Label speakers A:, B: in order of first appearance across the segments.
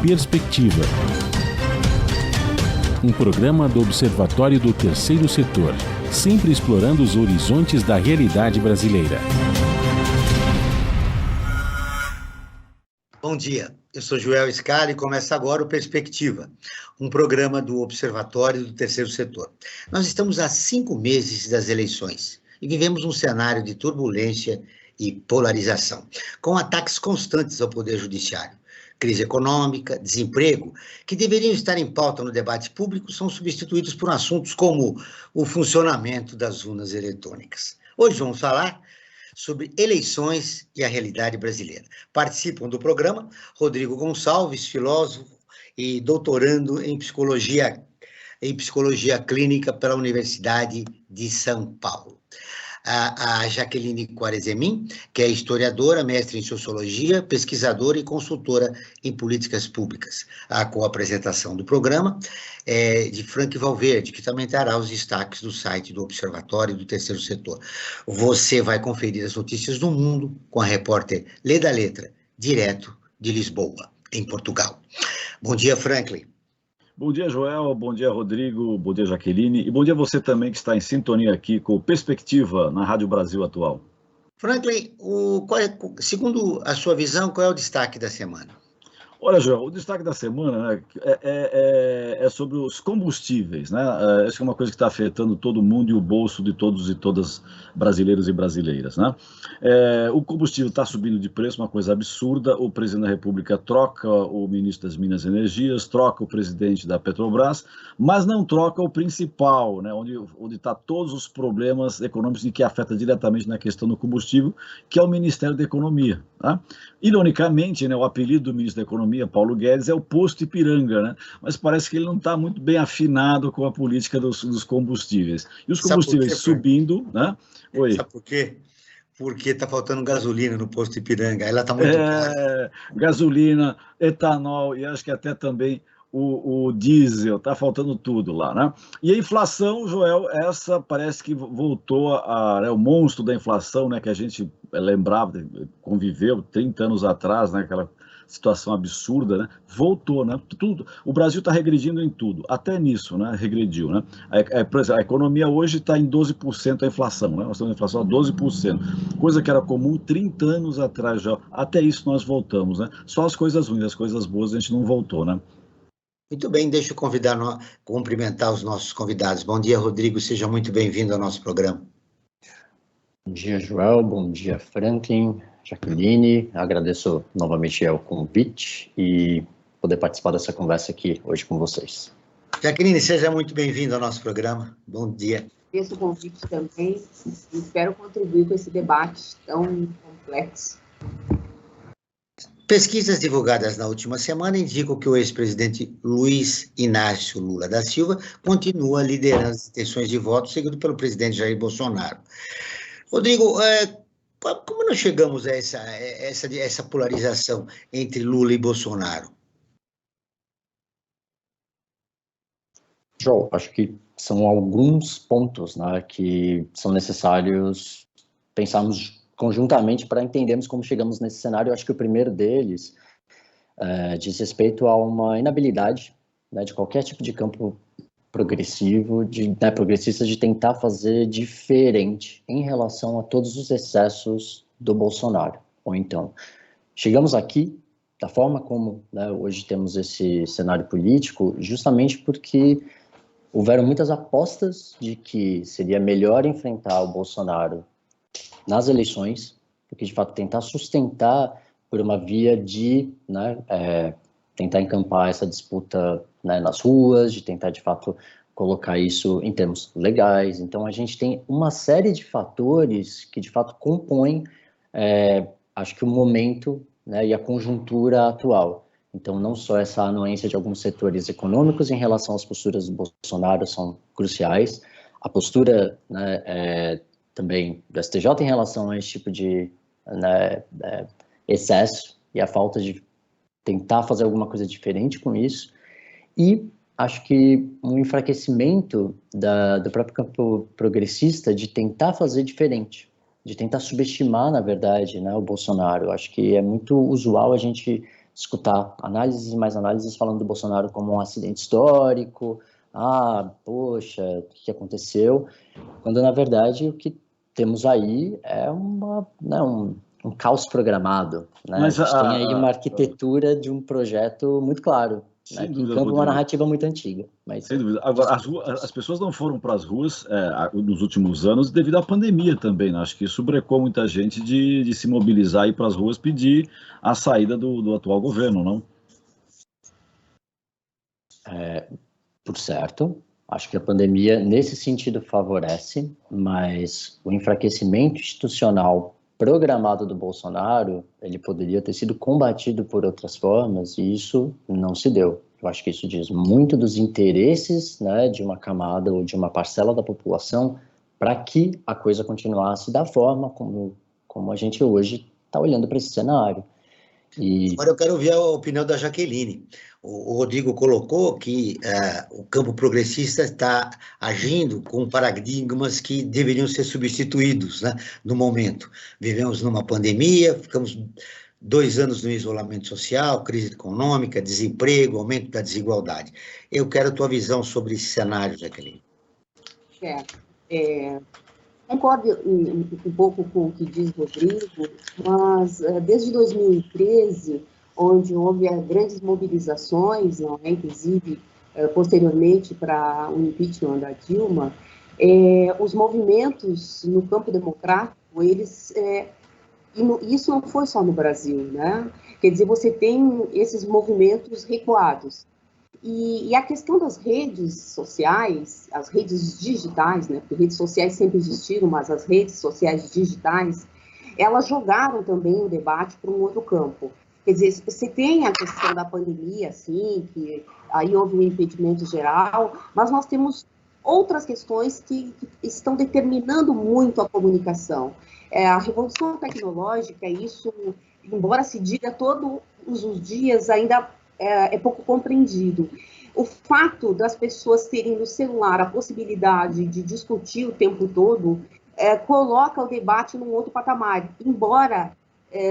A: Perspectiva, um programa do Observatório do Terceiro Setor, sempre explorando os horizontes da realidade brasileira.
B: Bom dia, eu sou Joel Scala e começa agora o Perspectiva, um programa do Observatório do Terceiro Setor. Nós estamos há 5 meses das eleições e vivemos um cenário de turbulência e polarização, com ataques constantes ao Poder Judiciário. Crise econômica, desemprego, que deveriam estar em pauta no debate público, são substituídos por assuntos como o funcionamento das urnas eletrônicas. Hoje vamos falar sobre eleições e a realidade brasileira. Participam do programa Rodrigo Gonçalves, filósofo e doutorando em psicologia clínica pela Universidade de São Paulo. A Jaqueline Quarezemin, que é historiadora, mestre em sociologia, pesquisadora e consultora em políticas públicas. A co-apresentação do programa é de Frank Valverde, que também trará os destaques do site do Observatório do Terceiro Setor. Você vai conferir as notícias do mundo com a repórter Leda Letra, direto de Lisboa, em Portugal. Bom dia, Franklin.
C: Bom dia, Joel, bom dia, Rodrigo, bom dia, Jaqueline, e bom dia a você também que está em sintonia aqui com Perspectiva na Rádio Brasil Atual.
B: Franklin, segundo a sua visão, qual é o destaque da semana?
C: Olha, Joel, o destaque da semana, né, é sobre os combustíveis, né? Essa é uma coisa que está afetando todo mundo e o bolso de todos e todas brasileiros e brasileiras, né? O combustível está subindo de preço, uma coisa absurda. O presidente da República troca o ministro das Minas e Energias, troca o presidente da Petrobras, mas não troca o principal, né? Onde está todos os problemas econômicos e que afeta diretamente na questão do combustível, que é o Ministério da Economia, tá? Ironicamente, né, o apelido do ministro da Economia, Paulo Guedes, é o posto Ipiranga, né? Mas parece que ele não está muito bem afinado com a política dos combustíveis. E os combustíveis subindo, né?
B: Oi. Sabe por quê? Porque está faltando gasolina no posto Ipiranga, ela está muito cara.
C: Gasolina, etanol e acho que até também o diesel, está faltando tudo lá, né? E a inflação, Joel, essa parece que voltou o monstro da inflação, né, que a gente lembrava, conviveu 30 anos atrás, né, aquela situação absurda, né? Voltou, né? Tudo, o Brasil está regredindo em tudo, até nisso, né? Regrediu, né? Por exemplo, a economia hoje está em 12% a inflação, né? Nós temos a inflação a 12%, coisa que era comum 30 anos atrás já. Até isso nós voltamos, né? Só as coisas ruins, as coisas boas a gente não voltou, né?
B: Muito bem, deixa eu cumprimentar os nossos convidados. Bom dia, Rodrigo, seja muito bem-vindo ao nosso programa.
D: Bom dia, Joel, bom dia, Franklin, Jaqueline, agradeço novamente o convite e poder participar dessa conversa aqui hoje com vocês.
B: Jaqueline, seja muito bem-vindo ao nosso programa, bom dia.
E: Agradeço o convite também e espero contribuir com esse debate tão complexo.
B: Pesquisas divulgadas na última semana indicam que o ex-presidente Luiz Inácio Lula da Silva continua liderando as intenções de voto, seguido pelo presidente Jair Bolsonaro. Rodrigo, como nós chegamos a essa polarização entre Lula e Bolsonaro?
D: João, acho que são alguns pontos, né, que são necessários pensarmos conjuntamente para entendermos como chegamos nesse cenário. Eu acho que o primeiro deles diz respeito a uma inabilidade, né, de qualquer tipo de campo progressivo, progressista, de tentar fazer diferente em relação a todos os excessos do Bolsonaro. Ou então, chegamos aqui da forma como, né, hoje temos esse cenário político, justamente porque houveram muitas apostas de que seria melhor enfrentar o Bolsonaro nas eleições, porque de fato tentar sustentar por uma via de tentar encampar essa disputa, né, nas ruas, de tentar de fato colocar isso em termos legais. Então a gente tem uma série de fatores que de fato compõem, acho que o momento, né, e a conjuntura atual. Então não só essa anuência de alguns setores econômicos em relação às posturas do Bolsonaro são cruciais, a postura, né, também do STJ em relação a esse tipo de, né, excesso e a falta de tentar fazer alguma coisa diferente com isso, e acho que um enfraquecimento do próprio campo progressista de tentar fazer diferente, de tentar subestimar, na verdade, né, o Bolsonaro. Acho que é muito usual a gente escutar análises e mais análises falando do Bolsonaro como um acidente histórico, poxa, o que aconteceu? Quando, na verdade, o que temos aí é um caos programado, né?
C: Mas
D: a gente tem aí uma arquitetura de um projeto muito claro, né, que encampa uma narrativa muito antiga. Mas,
C: sem dúvida. Agora, as pessoas não foram para as ruas nos últimos anos devido à pandemia também, né? Acho que isso brecou muita gente de se mobilizar e ir para as ruas pedir a saída do atual governo, não?
D: Por certo, acho que a pandemia, nesse sentido, favorece, mas o enfraquecimento institucional programado do Bolsonaro, ele poderia ter sido combatido por outras formas, e isso não se deu. Eu acho que isso diz muito dos interesses, né, de uma camada ou de uma parcela da população para que a coisa continuasse da forma como a gente hoje está olhando para esse cenário.
B: Agora eu quero ouvir a opinião da Jaqueline. O Rodrigo colocou que o campo progressista está agindo com paradigmas que deveriam ser substituídos, né, no momento. Vivemos numa pandemia, ficamos 2 anos no isolamento social, crise econômica, desemprego, aumento da desigualdade. Eu quero a tua visão sobre esse cenário, Jaqueline.
E: Concordo um pouco com o que diz Rodrigo, mas desde 2013, onde houve grandes mobilizações, não é? Inclusive posteriormente para o impeachment da Dilma, os movimentos no campo democrático, eles... E isso não foi só no Brasil, né? Quer dizer, você tem esses movimentos recuados. E a questão das redes sociais, as redes digitais, né? Porque redes sociais sempre existiram, mas as redes sociais digitais, elas jogaram também o debate para um outro campo. Quer dizer, você tem a questão da pandemia, sim, que aí houve um impedimento geral, mas nós temos outras questões que estão determinando muito a comunicação. A revolução tecnológica, isso, embora se diga todos os dias, ainda é pouco compreendido. O fato das pessoas terem no celular a possibilidade de discutir o tempo todo coloca o debate num outro patamar. Embora,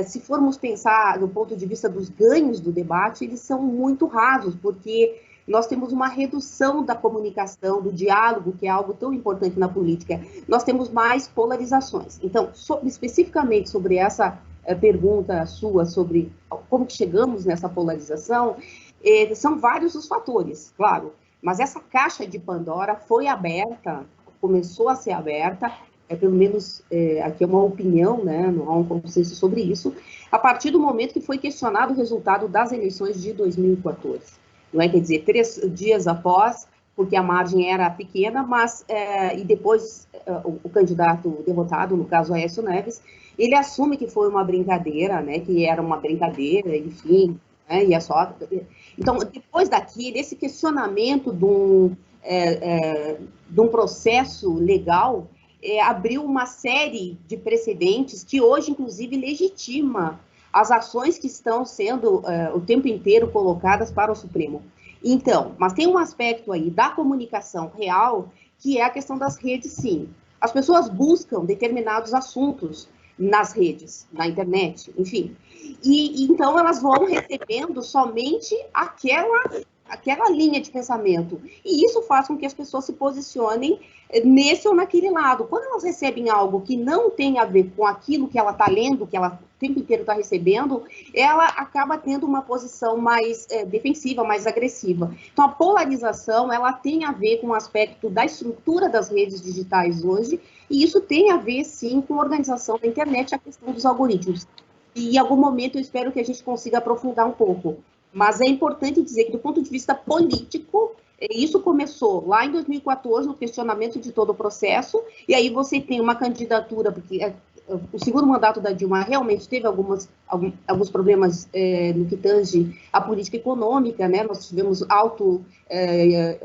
E: se formos pensar do ponto de vista dos ganhos do debate, eles são muito rasos, porque nós temos uma redução da comunicação, do diálogo, que é algo tão importante na política. Nós temos mais polarizações. Então, especificamente sobre essa pergunta sua, sobre como que chegamos nessa polarização, são vários os fatores, claro, mas essa caixa de Pandora foi aberta, começou a ser aberta, pelo menos aqui é uma opinião, né, não há um consenso sobre isso, a partir do momento que foi questionado o resultado das eleições de 2014. Não é? Quer dizer, 3 dias após, porque a margem era pequena, mas, e depois o candidato derrotado, no caso Aécio Neves, ele assume que foi uma brincadeira, né, que era uma brincadeira, enfim, né, e é só... Então, depois daquilo, esse questionamento de um processo legal abriu uma série de precedentes que hoje, inclusive, legitima as ações que estão sendo o tempo inteiro colocadas para o Supremo. Então, mas tem um aspecto aí da comunicação real, que é a questão das redes, sim. As pessoas buscam determinados assuntos nas redes, na internet, enfim. E então elas vão recebendo somente aquela linha de pensamento. E isso faz com que as pessoas se posicionem nesse ou naquele lado. Quando elas recebem algo que não tem a ver com aquilo que ela está lendo, que ela o tempo inteiro está recebendo, ela acaba tendo uma posição mais defensiva, mais agressiva. Então, a polarização, ela tem a ver com o aspecto da estrutura das redes digitais hoje, e isso tem a ver, sim, com a organização da internet, a questão dos algoritmos. E, em algum momento, eu espero que a gente consiga aprofundar um pouco. Mas é importante dizer que, do ponto de vista político, isso começou lá em 2014, no questionamento de todo o processo, e aí você tem uma candidatura, porque o segundo mandato da Dilma realmente teve alguns problemas no que tange a política econômica, né? Nós tivemos alto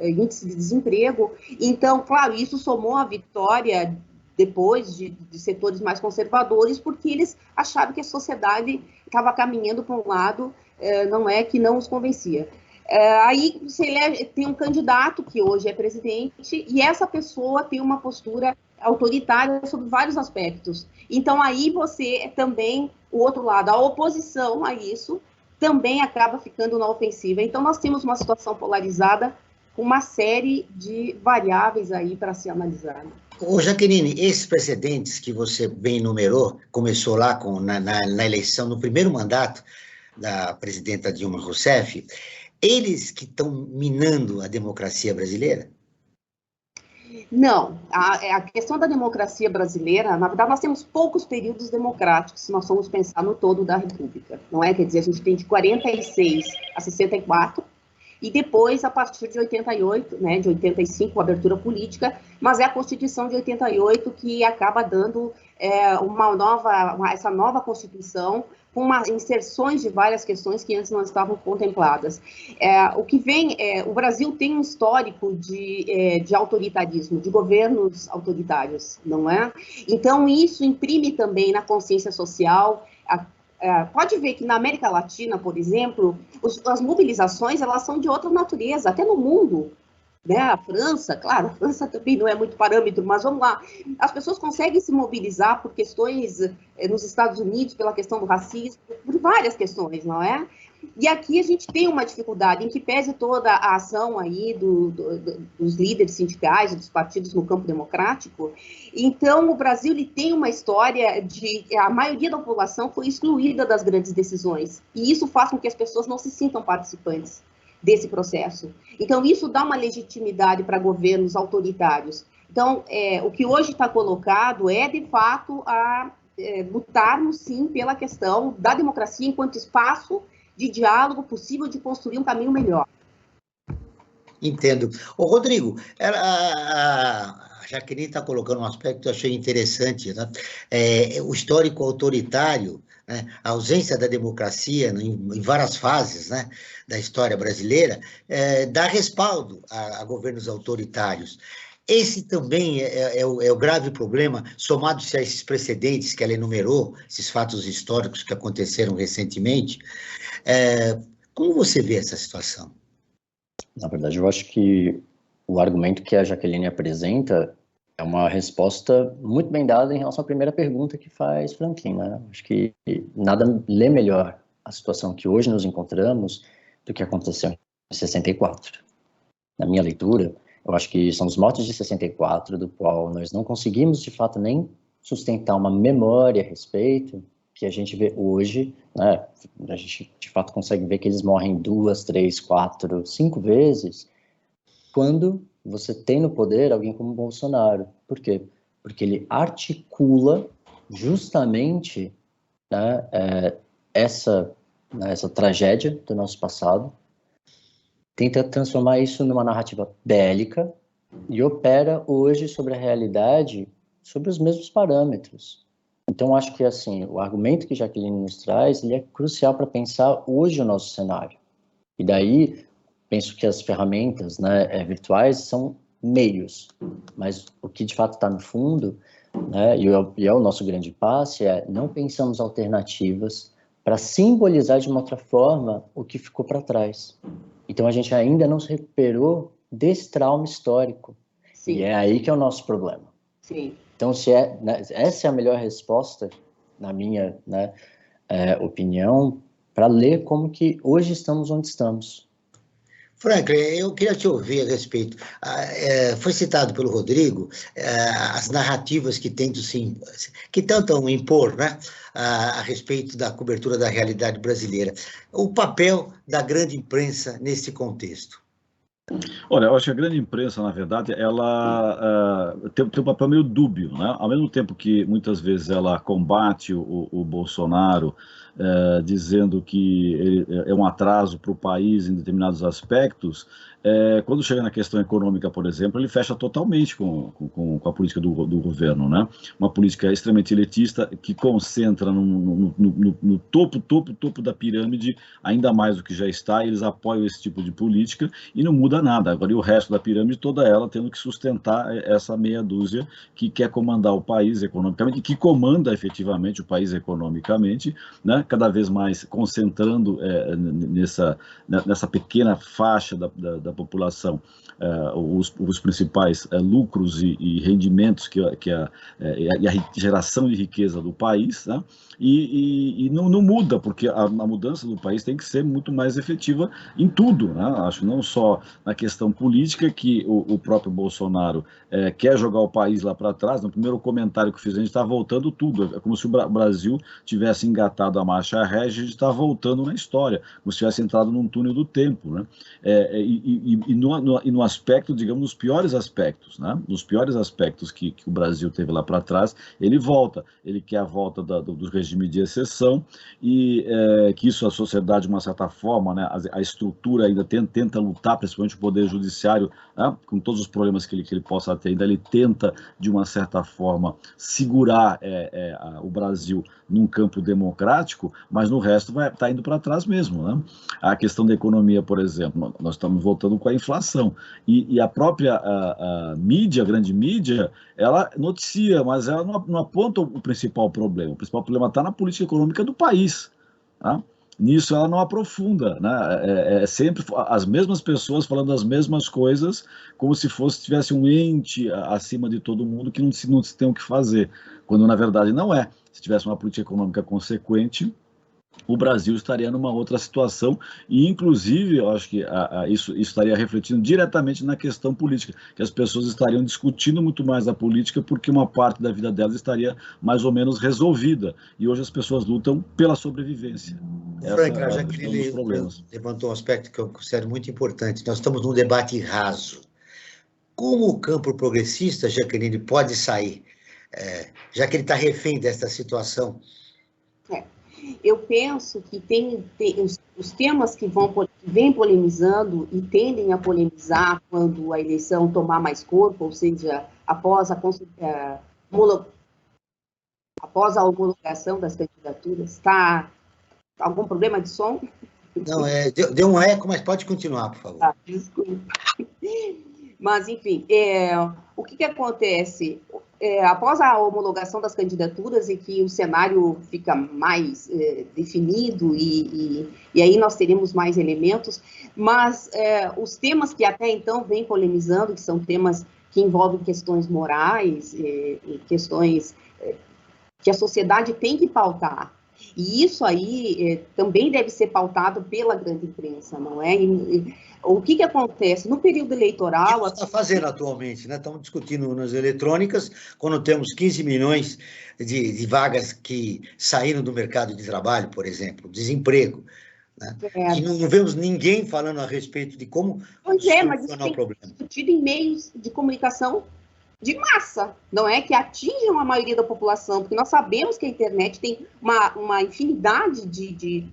E: índice de desemprego, então, claro, isso somou a vitória depois de setores mais conservadores, porque eles acharam que a sociedade estava caminhando para um lado, não é que não os convencia. Aí você tem um candidato que hoje é presidente e essa pessoa tem uma postura autoritária sobre vários aspectos. Então aí você também, o outro lado, a oposição a isso, também acaba ficando na ofensiva. Então, nós temos uma situação polarizada com uma série de variáveis aí para se analisar.
B: Ô, Jaqueline, esses precedentes que você bem enumerou, começou lá na eleição, no primeiro mandato da presidenta Dilma Rousseff, eles que estão minando a democracia brasileira?
E: Não, a questão da democracia brasileira, na verdade, nós temos poucos períodos democráticos, se nós formos pensar no todo da República, não é? Quer dizer, a gente tem de 46 a 64, e depois, a partir de 88, né, de 85, a abertura política, mas é a Constituição de 88 que acaba dando essa nova Constituição, com inserções de várias questões que antes não estavam contempladas. O Brasil tem um histórico de autoritarismo, de governos autoritários, não é? Então, isso imprime também na consciência social. Pode ver que na América Latina, por exemplo, as mobilizações, elas são de outra natureza, até no mundo. Né? A França, claro, a França também não é muito parâmetro, mas vamos lá, as pessoas conseguem se mobilizar por questões nos Estados Unidos, pela questão do racismo, por várias questões, não é? E aqui a gente tem uma dificuldade, em que pese toda a ação aí dos líderes sindicais, dos partidos no campo democrático. Então, o Brasil ele tem uma história de a maioria da população foi excluída das grandes decisões, e isso faz com que as pessoas não se sintam participantes desse processo. Então, isso dá uma legitimidade para governos autoritários. Então, o que hoje está colocado é, de fato, lutarmos, sim, pela questão da democracia enquanto espaço de diálogo possível de construir um caminho melhor.
B: Entendo. Ô, Rodrigo, a Jaqueline está colocando um aspecto que eu achei interessante, né? O histórico autoritário, né? A ausência da democracia em várias fases, né, da história brasileira, dá respaldo a governos autoritários. Esse também é o grave problema, somado-se a esses precedentes que ela enumerou, esses fatos históricos que aconteceram recentemente. Como você vê essa situação?
D: Na verdade, eu acho que o argumento que a Jaqueline apresenta é uma resposta muito bem dada em relação à primeira pergunta que faz Franklin, né? Acho que nada lê melhor a situação que hoje nos encontramos do que aconteceu em 64. Na minha leitura, eu acho que são os mortos de 64, do qual nós não conseguimos, de fato, nem sustentar uma memória a respeito, que a gente vê hoje, né? A gente, de fato, consegue ver que eles morrem 2, 3, 4, 5 vezes, quando você tem no poder alguém como Bolsonaro. Por quê? Porque ele articula justamente, né, essa tragédia do nosso passado, tenta transformar isso numa narrativa bélica e opera hoje sobre a realidade sobre os mesmos parâmetros. Então, acho que assim, o argumento que Jaqueline nos traz, ele é crucial para pensar hoje o nosso cenário. E daí, penso que as ferramentas, né, virtuais são meios, mas o que de fato está no fundo, né, e é o nosso grande passe, não pensamos alternativas para simbolizar de uma outra forma o que ficou para trás. Então, a gente ainda não se recuperou desse trauma histórico. Sim. E é aí que é o nosso problema.
E: Sim.
D: Então, essa é a melhor resposta, na minha, né, opinião, para ler como que hoje estamos onde estamos.
B: Franklin, eu queria te ouvir a respeito. Foi citado pelo Rodrigo as narrativas que tentam impor, né, a respeito da cobertura da realidade brasileira. O papel da grande imprensa nesse contexto.
C: Olha, eu acho que a grande imprensa, na verdade, ela tem um papel meio dúbio, né? Ao mesmo tempo que muitas vezes ela combate o Bolsonaro, dizendo que ele é um atraso para o país em determinados aspectos, quando chega na questão econômica, por exemplo, ele fecha totalmente com a política do governo, né? Uma política extremamente elitista que concentra no topo da pirâmide, ainda mais do que já está, eles apoiam esse tipo de política e não muda muda nada. Agora, e o resto da pirâmide, toda ela tendo que sustentar essa meia dúzia que quer comandar o país economicamente, e que comanda efetivamente o país economicamente, né, cada vez mais concentrando nessa pequena faixa da população os principais lucros e rendimentos e a geração de riqueza do país, né? E não muda, porque a mudança do país tem que ser muito mais efetiva em tudo, né? Acho que não só na questão política, que o próprio Bolsonaro quer jogar o país lá para trás. No primeiro comentário que fiz, a gente está voltando tudo, é como se o Brasil tivesse engatado a marcha ré, a gente está voltando na história, como se tivesse entrado num túnel do tempo, né? E no aspecto, digamos, nos piores aspectos, né? Nos piores aspectos que o Brasil teve lá para trás, ele volta, ele quer a volta dos regimes de exceção, e que isso a sociedade, de uma certa forma, né, a estrutura ainda tenta lutar, principalmente o Poder Judiciário, né, com todos os problemas que ele possa ter, ainda ele tenta, de uma certa forma, segurar o Brasil num campo democrático, mas no resto está indo para trás mesmo, né? A questão da economia, por exemplo, nós estamos voltando com a inflação, e a própria mídia, a grande mídia, ela noticia, mas ela não aponta o principal problema. O principal problema está na política econômica do país, tá? Nisso ela não aprofunda, né? É sempre as mesmas pessoas falando as mesmas coisas, como se tivesse um ente acima de todo mundo que não se tem o que fazer, quando na verdade não é. Se tivesse uma política econômica consequente, o Brasil estaria numa outra situação, e inclusive eu acho que isso estaria refletindo diretamente na questão política, que as pessoas estariam discutindo muito mais a política, porque uma parte da vida delas estaria mais ou menos resolvida, e hoje as pessoas lutam pela sobrevivência.
B: Franklin, já que ele levantou um aspecto que eu considero muito importante, nós estamos num debate raso. Como o campo progressista, Jaqueline, pode sair, já que ele está refém dessa situação?
E: Eu penso que tem os temas que vêm polemizando e tendem a polemizar quando a eleição tomar mais corpo, ou seja, após a homologação das candidaturas. Está algum problema de som?
B: Não, deu um eco, mas pode continuar, por favor.
E: Ah, desculpa. Mas, enfim, o que acontece? Após a homologação das candidaturas e que o cenário fica mais definido e aí nós teremos mais elementos, mas os temas que até então vêm polemizando, que são temas que envolvem questões morais, questões que a sociedade tem que pautar, e isso aí também deve ser pautado pela grande imprensa, não é? O que acontece? No período eleitoral...
B: O que está fazendo atualmente, né? Estamos discutindo urnas eletrônicas, quando temos 15 milhões de vagas que saíram do mercado de trabalho, por exemplo, desemprego, né? E não vemos ninguém falando a respeito de como
E: mas isso tem que ser discutido em meios de comunicação de massa, não é? Que atinjam a maioria da população, porque nós sabemos que a internet tem uma infinidade de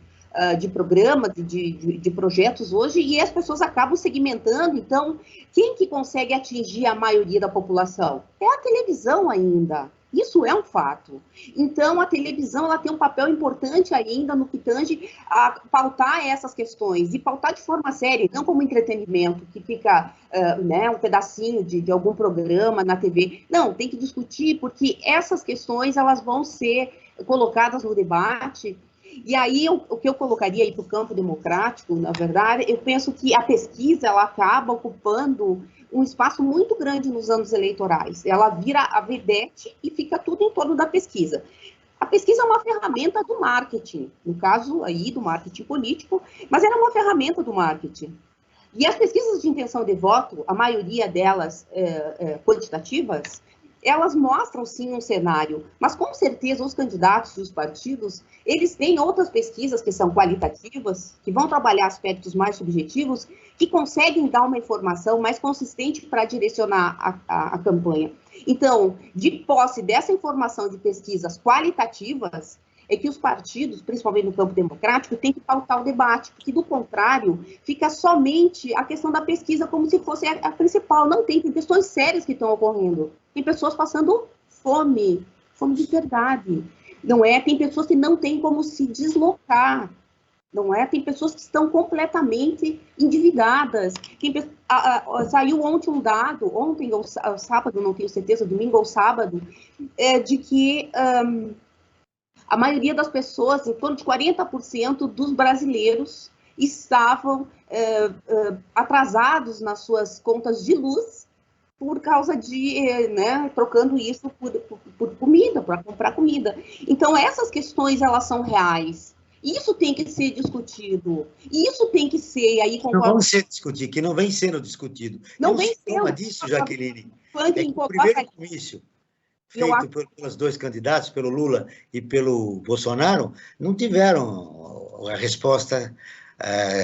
E: programas, de projetos hoje, e as pessoas acabam segmentando. Então, quem que consegue atingir a maioria da população? É a televisão ainda. Isso é um fato. Então, a televisão ela tem um papel importante ainda no que tange a pautar essas questões, e pautar de forma séria, não como entretenimento, que fica um pedacinho de algum programa na TV. Não, tem que discutir, porque essas questões elas vão ser colocadas no debate. E aí, o que eu colocaria aí para o campo democrático, na verdade, eu penso que a pesquisa ela acaba ocupando um espaço muito grande nos anos eleitorais. Ela vira a vedete e fica tudo em torno da pesquisa. A pesquisa é uma ferramenta do marketing, no caso aí do marketing político, mas ela é uma ferramenta do marketing. E as pesquisas de intenção de voto, a maioria delas quantitativas, elas mostram sim um cenário, mas com certeza os candidatos e os partidos, eles têm outras pesquisas que são qualitativas, que vão trabalhar aspectos mais subjetivos, que conseguem dar uma informação mais consistente para direcionar a campanha. Então, de posse dessa informação de pesquisas qualitativas, é que os partidos, principalmente no campo democrático, têm que pautar o debate, porque, do contrário, fica somente a questão da pesquisa como se fosse a principal. Não tem questões sérias que estão ocorrendo. Tem pessoas passando fome de verdade, não é? Tem pessoas que não têm como se deslocar. não é? Tem pessoas que estão completamente endividadas. Saiu ontem um dado, ontem ou sábado, não tenho certeza, domingo ou sábado, de que a maioria das pessoas, em torno de 40% dos brasileiros, estavam atrasados nas suas contas de luz por causa de, trocando isso por comida, para comprar comida. Então, essas questões, elas são reais. Isso tem que ser discutido. Isso tem que ser, aí concordo...
B: Não vamos ser discutido, que não vem sendo discutido.
E: Não vem sendo.
B: Disso, Jaqueline. O primeiro comício feito pelos dois candidatos, pelo Lula e pelo Bolsonaro, não tiveram a resposta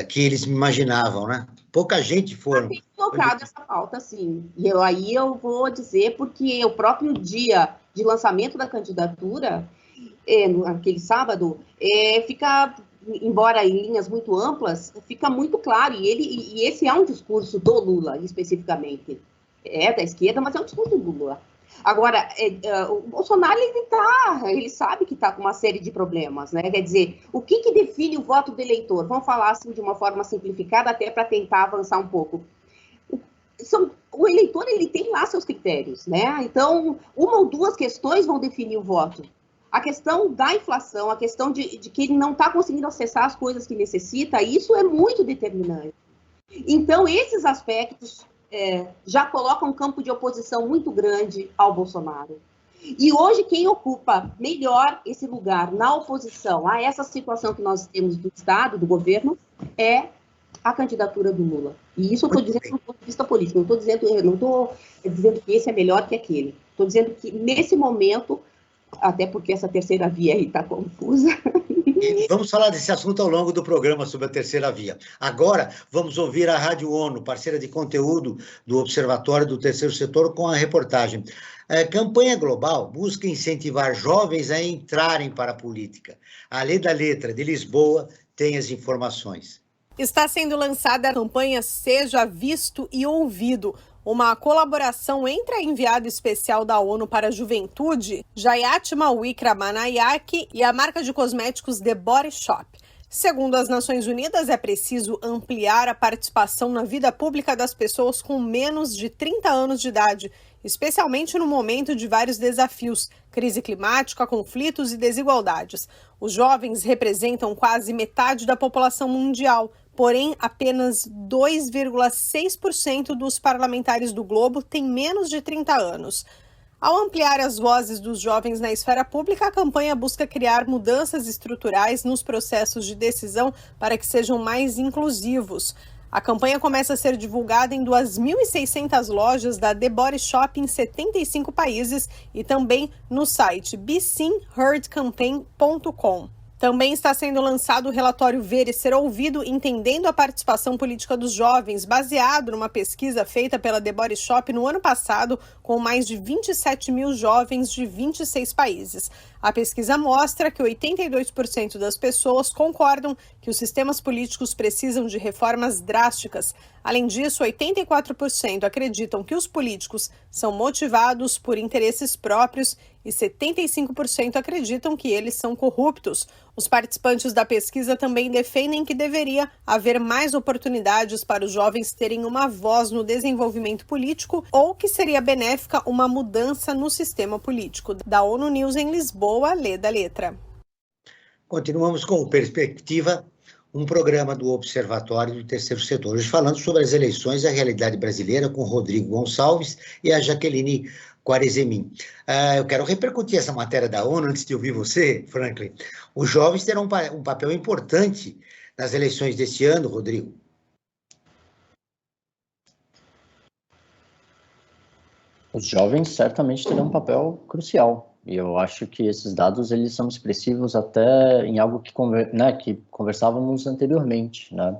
B: que eles imaginavam, né? Pouca gente foram...
E: Tem colocado essa pauta, sim. E aí eu vou dizer, porque o próprio dia de lançamento da candidatura, naquele sábado, fica, embora em linhas muito amplas, fica muito claro, e esse é um discurso do Lula, especificamente. É da esquerda, mas é um discurso do Lula. Agora, o Bolsonaro, ele sabe que está com uma série de problemas, né? Quer dizer, o que define o voto do eleitor? Vamos falar assim de uma forma simplificada, até para tentar avançar um pouco. O eleitor, ele tem lá seus critérios, né? Então, uma ou duas questões vão definir o voto. A questão da inflação, a questão de que ele não está conseguindo acessar as coisas que necessita, isso é muito determinante. Então, esses aspectos já colocam um campo de oposição muito grande ao Bolsonaro. E hoje, quem ocupa melhor esse lugar na oposição a essa situação que nós temos do Estado, do governo, é a candidatura do Lula. E isso eu estou dizendo do ponto de vista político, não estou dizendo que esse é melhor que aquele. Estou dizendo que, nesse momento, até porque essa terceira via aí está confusa.
B: E vamos falar desse assunto ao longo do programa sobre a terceira via. Agora, vamos ouvir a Rádio ONU, parceira de conteúdo do Observatório do Terceiro Setor, com a reportagem. A campanha global busca incentivar jovens a entrarem para a política. A Lei da Letra de Lisboa tem as informações.
F: Está sendo lançada a campanha Seja Visto e Ouvido, uma colaboração entre a enviada especial da ONU para a Juventude, Jayati Mawickramanayak, e a marca de cosméticos The Body Shop. Segundo as Nações Unidas, é preciso ampliar a participação na vida pública das pessoas com menos de 30 anos de idade, especialmente no momento de vários desafios, crise climática, conflitos e desigualdades. Os jovens representam quase metade da população mundial, porém, apenas 2,6% dos parlamentares do globo têm menos de 30 anos. Ao ampliar as vozes dos jovens na esfera pública, a campanha busca criar mudanças estruturais nos processos de decisão para que sejam mais inclusivos. A campanha começa a ser divulgada em 2.600 lojas da The Body Shop em 75 países e também no site beseenheardcampaign.com. Também está sendo lançado o relatório Ver e Ser Ouvido, entendendo a participação política dos jovens, baseado numa pesquisa feita pela The Body Shop no ano passado, com mais de 27 mil jovens de 26 países. A pesquisa mostra que 82% das pessoas concordam que os sistemas políticos precisam de reformas drásticas. Além disso, 84% acreditam que os políticos são motivados por interesses próprios e 75% acreditam que eles são corruptos. Os participantes da pesquisa também defendem que deveria haver mais oportunidades para os jovens terem uma voz no desenvolvimento político ou que seria benéfica uma mudança no sistema político. Da ONU News em Lisboa, Lê da Letra.
B: Continuamos com o Perspectiva, um programa do Observatório do Terceiro Setor. Hoje falando sobre as eleições e a realidade brasileira com Rodrigo Gonçalves e a Jaqueline Quarezemin. Eu quero repercutir essa matéria da ONU antes de ouvir você, Franklin. Os jovens terão um papel importante nas eleições deste ano, Rodrigo.
D: Os jovens certamente terão um papel crucial. E eu acho que esses dados eles são expressivos até em algo que conversávamos anteriormente, né?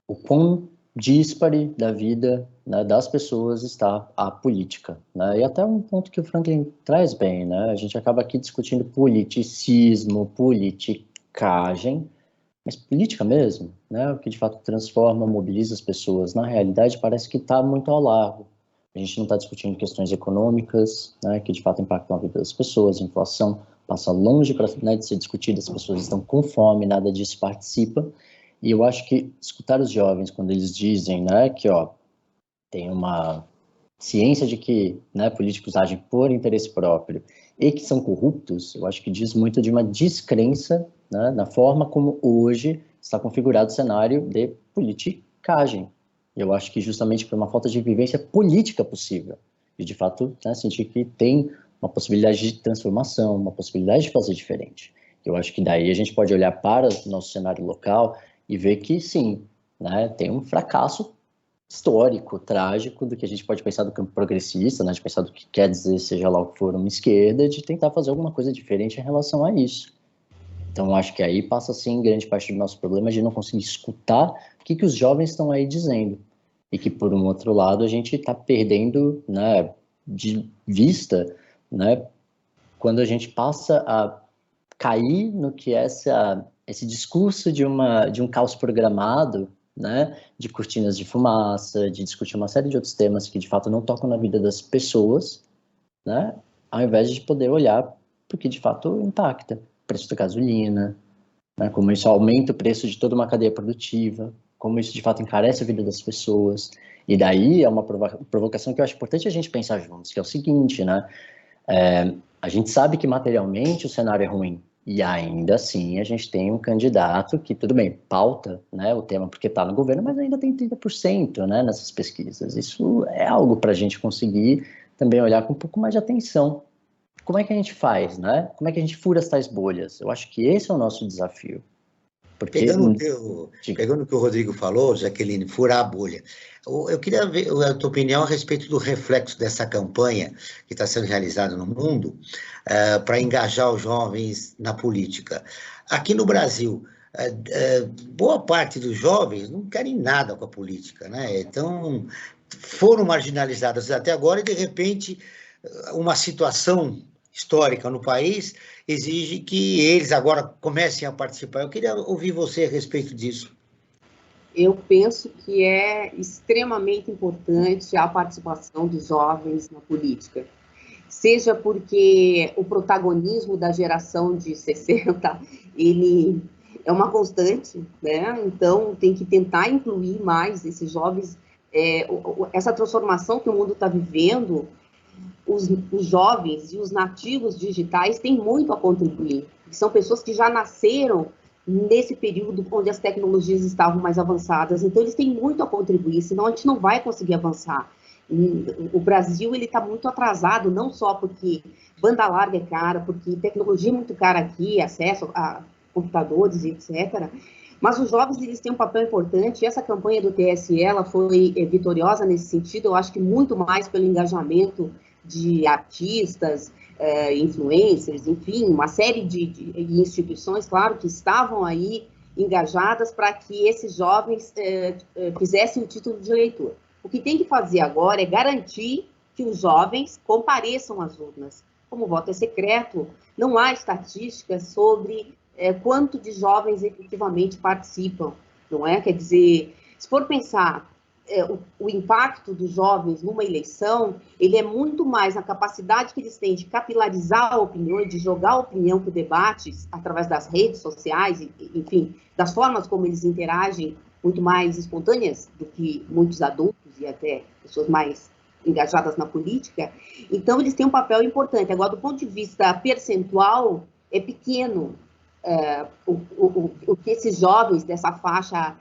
D: O quão díspare da vida, né, das pessoas está a política, né? E até um ponto que o Franklin traz bem, né? A gente acaba aqui discutindo politicismo, politicagem, mas política mesmo, né? O que de fato transforma, mobiliza as pessoas. Na realidade, parece que está muito ao largo. A gente não está discutindo questões econômicas, né, que de fato impactam a vida das pessoas, inflação, passa longe de ser discutido, as pessoas estão com fome, nada disso participa. E eu acho que escutar os jovens quando eles dizem, né, que tem uma ciência de que, né, políticos agem por interesse próprio e que são corruptos, eu acho que diz muito de uma descrença, né, na forma como hoje está configurado o cenário de politicagem. Eu acho que justamente por uma falta de vivência política possível. E, de fato, né, sentir que tem uma possibilidade de transformação, uma possibilidade de fazer diferente. Eu acho que daí a gente pode olhar para o nosso cenário local e ver que, sim, né, tem um fracasso histórico, trágico, do que a gente pode pensar do campo progressista, né, de pensar do que quer dizer, seja lá o que for, uma esquerda, de tentar fazer alguma coisa diferente em relação a isso. Então, eu acho que aí passa, sim, grande parte do nosso problema de não conseguir escutar o que os jovens estão aí dizendo. E que, por um outro lado, a gente está perdendo, né, de vista, né, quando a gente passa a cair no que é esse discurso de um caos programado, né, de cortinas de fumaça, de discutir uma série de outros temas que, de fato, não tocam na vida das pessoas, né, ao invés de poder olhar para o que, de fato, impacta. O preço da gasolina, né, como isso aumenta o preço de toda uma cadeia produtiva, como isso, de fato, encarece a vida das pessoas. E daí é uma provocação que eu acho importante a gente pensar juntos, que é o seguinte, né, a gente sabe que materialmente o cenário é ruim, e ainda assim a gente tem um candidato que, tudo bem, pauta, né, o tema porque está no governo, mas ainda tem 30%, né, nessas pesquisas. Isso é algo para a gente conseguir também olhar com um pouco mais de atenção. Como é que a gente faz, né? Como é que a gente fura as tais bolhas? Eu acho que esse é o nosso desafio. Porque...
B: Pegando o que o Rodrigo falou, Jaqueline, furar a bolha. Eu queria ver a tua opinião a respeito do reflexo dessa campanha que está sendo realizada no mundo para engajar os jovens na política. Aqui no Brasil, boa parte dos jovens não querem nada com a política, né? Então, foram marginalizados até agora e, de repente, uma situação histórica no país exige que eles agora comecem a participar. Eu queria ouvir você a respeito disso.
E: Eu penso que é extremamente importante a participação dos jovens na política, seja porque o protagonismo da geração de 60, ele é uma constante, né? Então tem que tentar incluir mais esses jovens, essa transformação que o mundo está vivendo. Os jovens e os nativos digitais têm muito a contribuir. São pessoas que já nasceram nesse período onde as tecnologias estavam mais avançadas. Então, eles têm muito a contribuir, senão a gente não vai conseguir avançar. O Brasil está muito atrasado, não só porque banda larga é cara, porque tecnologia é muito cara aqui, acesso a computadores, etc. Mas os jovens, eles têm um papel importante, e essa campanha do TSE, ela foi vitoriosa nesse sentido, eu acho que muito mais pelo engajamento de artistas, influencers, enfim, uma série de instituições, claro, que estavam aí engajadas para que esses jovens fizessem o título de eleitor. O que tem que fazer agora é garantir que os jovens compareçam às urnas. Como o voto é secreto, não há estatísticas sobre quanto de jovens efetivamente participam, não é? Quer dizer, se for pensar o impacto dos jovens numa eleição, ele é muito mais na capacidade que eles têm de capilarizar a opinião e de jogar a opinião para o debate através das redes sociais, enfim, das formas como eles interagem, muito mais espontâneas do que muitos adultos e até pessoas mais engajadas na política. Então, eles têm um papel importante. Agora, do ponto de vista percentual, é pequeno o que esses jovens dessa faixa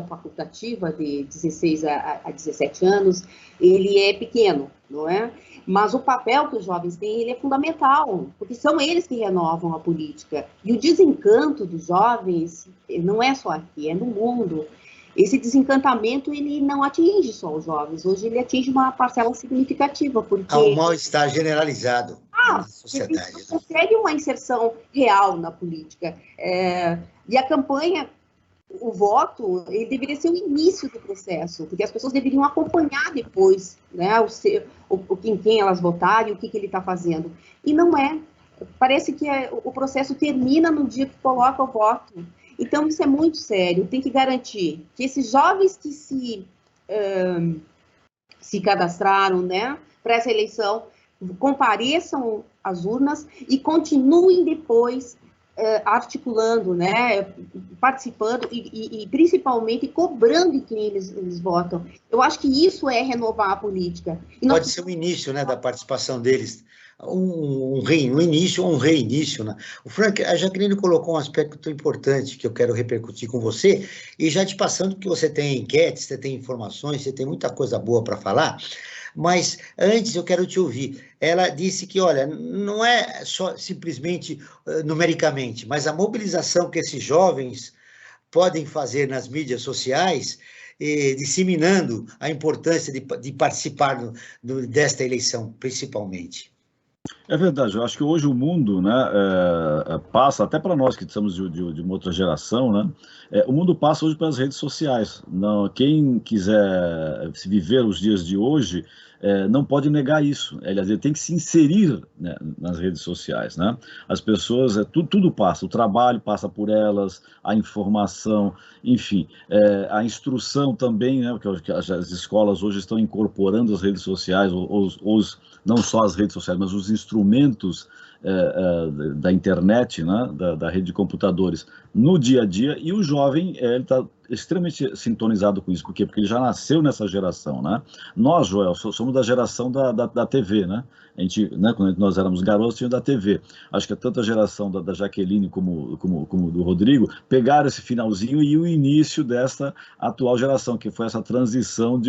E: facultativa de 16 a 17 anos, ele é pequeno, não é? Mas o papel que os jovens têm, ele é fundamental, porque são eles que renovam a política. E o desencanto dos jovens não é só aqui, é no mundo. Esse desencantamento, ele não atinge só os jovens, hoje ele atinge uma parcela significativa, porque...
B: Há um mal-estar generalizado na sociedade.
E: Você consegue uma inserção real na política. E a campanha, o voto, ele deveria ser o início do processo, porque as pessoas deveriam acompanhar depois, né, em quem elas votaram e o que ele está fazendo. E não é. Parece que o processo termina no dia que coloca o voto. Então, isso é muito sério. Tem que garantir que esses jovens que se cadastraram, né, para essa eleição compareçam às urnas e continuem depois articulando, né, participando e principalmente cobrando de quem eles votam. Eu acho que isso é renovar a política.
B: Pode ser o início, né, da participação deles, um início ou um reinício, né? O Frank, a Jaqueline colocou um aspecto importante que eu quero repercutir com você, e já te passando que você tem enquetes, você tem informações, você tem muita coisa boa para falar, mas antes eu quero te ouvir. Ela disse que, olha, não é só simplesmente numericamente, mas a mobilização que esses jovens podem fazer nas mídias sociais, disseminando a importância de participar desta eleição, principalmente.
C: É verdade, eu acho que hoje o mundo, né, passa, até para nós que somos de uma outra geração, né, o mundo passa hoje pelas redes sociais. Não, quem quiser viver os dias de hoje não pode negar isso. Aliás, ele tem que se inserir, né, nas redes sociais, né? As pessoas, tudo passa, o trabalho passa por elas, a informação, enfim, a instrução também, né, porque as escolas hoje estão incorporando as redes sociais, não só as redes sociais, mas os instrumentos da internet, né, da rede de computadores no dia a dia, e o jovem ele está extremamente sintonizado com isso. Por quê? Porque ele já nasceu nessa geração, né? Nós, Joel, somos da geração da TV, né? A gente, né, quando nós éramos garotos, tinha da TV. Acho que tanto a geração da Jaqueline como do Rodrigo pegaram esse finalzinho e o início dessa atual geração, que foi essa transição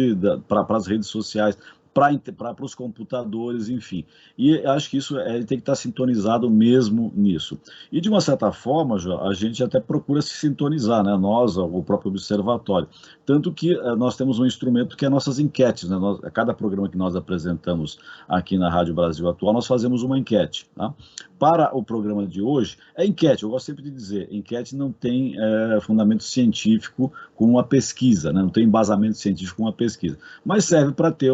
C: para as redes sociais, para os computadores, enfim. E acho que isso ele tem que estar sintonizado mesmo nisso. E, de uma certa forma, a gente até procura se sintonizar, né? Nós, o próprio observatório. Tanto que nós temos um instrumento que é nossas enquetes, né? A cada programa que nós apresentamos aqui na Rádio Brasil Atual, nós fazemos uma enquete, tá? Para o programa de hoje, enquete, eu gosto sempre de dizer, enquete não tem fundamento científico com uma pesquisa, né? Não tem embasamento científico com uma pesquisa, mas serve para ter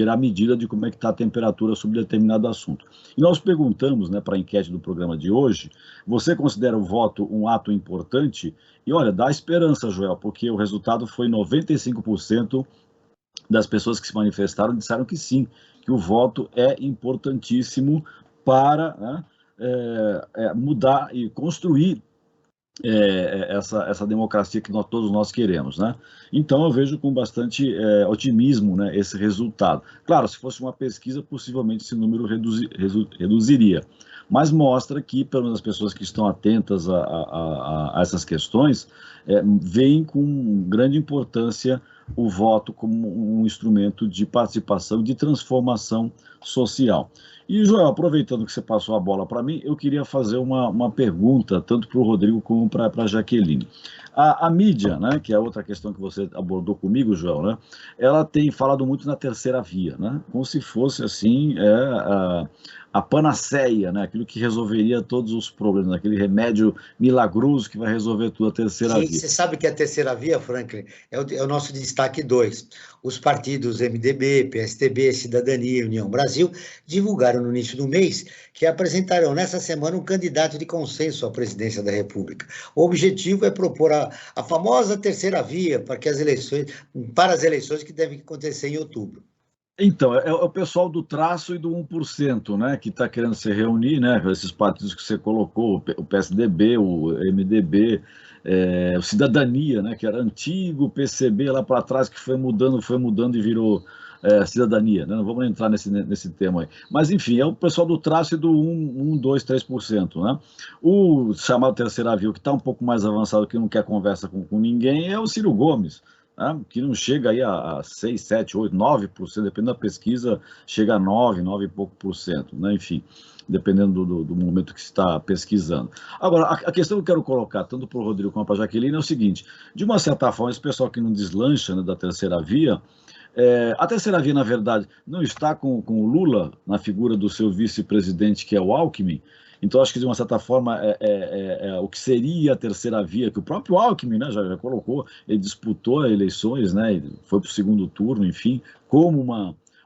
C: a medida de como é que está a temperatura sobre determinado assunto. E nós perguntamos, né, para a enquete do programa de hoje, você considera o voto um ato importante? E olha, dá esperança, Joel, porque o resultado foi 95% das pessoas que se manifestaram disseram que sim, que o voto é importantíssimo para, né, mudar e construir essa democracia que todos nós queremos, né? Então eu vejo com bastante otimismo, né, esse resultado. Claro, se fosse uma pesquisa, possivelmente esse número reduziria, mas mostra que, pelo menos as pessoas que estão atentas a essas questões, veem com grande importância o voto como um instrumento de participação, de transformação social. E, Joel, aproveitando que você passou a bola para mim, eu queria fazer uma pergunta, tanto para o Rodrigo como para a Jaqueline. A mídia, né, que é outra questão que você abordou comigo, Joel, né, ela tem falado muito na terceira via, né, como se fosse, assim, a panaceia, né, aquilo que resolveria todos os problemas, aquele remédio milagroso que vai resolver tudo, a terceira via.
B: Você sabe que a terceira via, Franklin, é o nosso destaque 2. Os partidos MDB, PSDB, Cidadania e União Brasil divulgaram no início do mês que apresentarão nessa semana um candidato de consenso à presidência da República. O objetivo é propor a famosa terceira via para as eleições que devem acontecer em outubro.
C: Então, é o pessoal do traço e do 1%, né, que está querendo se reunir, né, esses partidos que você colocou, o PSDB, o MDB, o Cidadania, né, que era antigo, PCB lá para trás, que foi mudando e virou Cidadania, né, não vamos entrar nesse tema aí. Mas, enfim, é o pessoal do traço e do 1, 2, 3%, né. O chamado terceira via, que está um pouco mais avançado, que não quer conversa com ninguém, é o Ciro Gomes, que não chega aí a 6, 7, 8, 9%, dependendo da pesquisa, chega a 9 e pouco por cento, né? Enfim, dependendo do momento que se está pesquisando. Agora, a questão que eu quero colocar, tanto para o Rodrigo como para a Jaqueline, é o seguinte: de uma certa forma, esse pessoal que não deslancha, né, da terceira via, a terceira via, na verdade, não está com o Lula na figura do seu vice-presidente, que é o Alckmin. Então, acho que, de uma certa forma, o que seria a terceira via, que o próprio Alckmin, né, já colocou, ele disputou eleições, né, foi para o segundo turno, enfim, como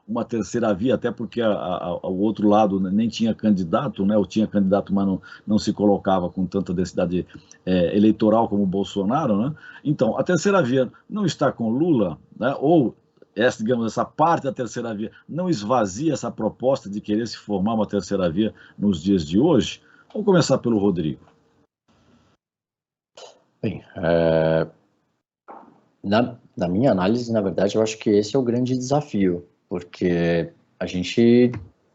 C: uma terceira via, até porque o outro lado nem tinha candidato, né, ou tinha candidato, mas não se colocava com tanta densidade eleitoral como o Bolsonaro, né? Então, a terceira via não está com Lula, né, ou essa parte da terceira via não esvazia essa proposta de querer se formar uma terceira via nos dias de hoje? Vamos começar pelo Rodrigo.
D: Bem, na minha análise, na verdade, eu acho que esse é o grande desafio, porque a gente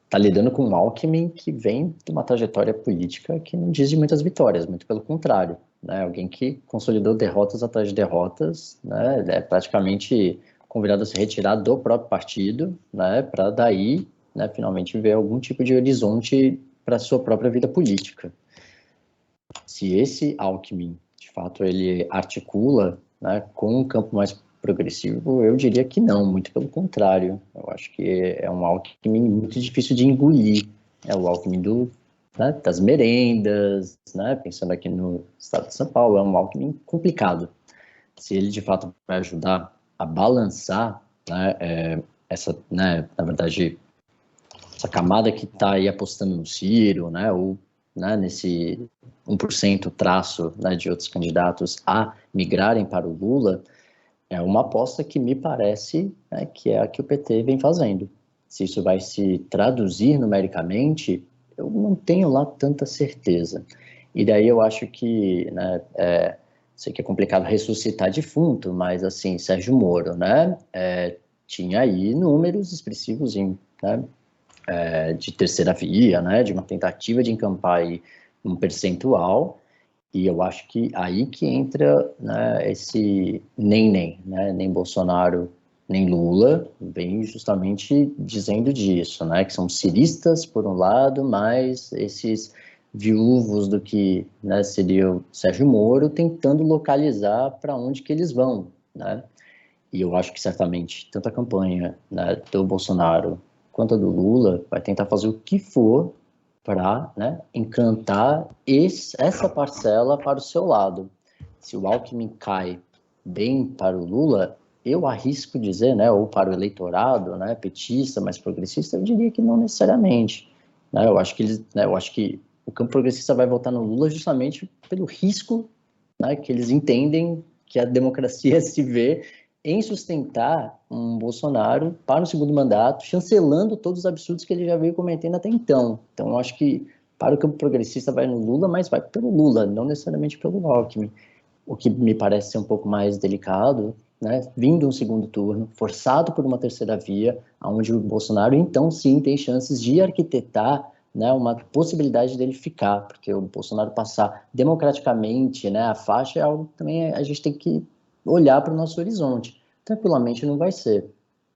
D: está lidando com um Alckmin que vem de uma trajetória política que não diz de muitas vitórias, muito pelo contrário, né? Alguém que consolidou derrotas atrás de derrotas, né? É praticamente convidado a se retirar do próprio partido, né? Para daí, né, finalmente ver algum tipo de horizonte para a sua própria vida política. Se esse Alckmin, de fato, ele articula, né, com um campo mais progressivo, eu diria que não, muito pelo contrário. Eu acho que é um Alckmin muito difícil de engolir. É o Alckmin das merendas, né, pensando aqui no estado de São Paulo, é um Alckmin complicado. Se ele, de fato, vai ajudar a balançar, né, na verdade, essa camada que está aí apostando no Ciro, né, ou, né, nesse 1% traço, né, de outros candidatos a migrarem para o Lula, é uma aposta que me parece, né, que é a que o PT vem fazendo. Se isso vai se traduzir numericamente, eu não tenho lá tanta certeza. E daí eu acho que, né, sei que é complicado ressuscitar defunto, mas assim, Sérgio Moro, né, tinha aí números expressivos né, de terceira via, né, de uma tentativa de encampar aí um percentual, e eu acho que aí que entra, né, esse nem, né, nem Bolsonaro, nem Lula, vem justamente dizendo disso, né, que são ciristas por um lado, mas esses viúvos do que, né, seria o Sérgio Moro, tentando localizar para onde que eles vão, né, e eu acho que certamente tanto a campanha, né, do Bolsonaro quanto a do Lula vai tentar fazer o que for para, né, encantar essa parcela para o seu lado. Se o Alckmin cai bem para o Lula, eu arrisco dizer, né, ou para o eleitorado, né, petista, mais progressista, eu diria que não necessariamente. Né, eu acho que o campo progressista vai votar no Lula justamente pelo risco, né, que eles entendem que a democracia se vê em sustentar um Bolsonaro para o segundo mandato, chancelando todos os absurdos que ele já veio cometendo até então. Então, eu acho que para o campo progressista vai no Lula, mas vai pelo Lula, não necessariamente pelo Alckmin. O que me parece ser um pouco mais delicado, né, vindo um segundo turno, forçado por uma terceira via, onde o Bolsonaro, então, sim, tem chances de arquitetar, né, uma possibilidade dele ficar, porque o Bolsonaro passar democraticamente, né, a faixa é algo que também a gente tem que olhar para o nosso horizonte. Tranquilamente não vai ser,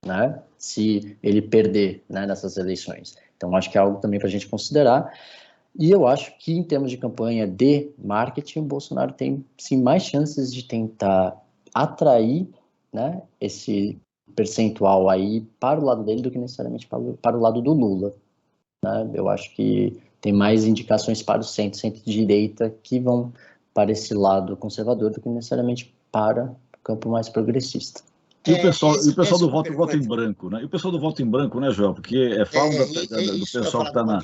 D: né, se ele perder, né, nessas eleições. Então, acho que é algo também para a gente considerar. E eu acho que, em termos de campanha de marketing, o Bolsonaro tem, sim, mais chances de tentar atrair, né, esse percentual aí para o lado dele do que necessariamente para o lado do Lula. Né? Eu acho que tem mais indicações para o centro-direita que vão para esse lado conservador do que necessariamente para o campo mais progressista.
C: E o pessoal do voto em branco, né? E o pessoal do voto em branco, né, Joel? Porque fala do pessoal que está na...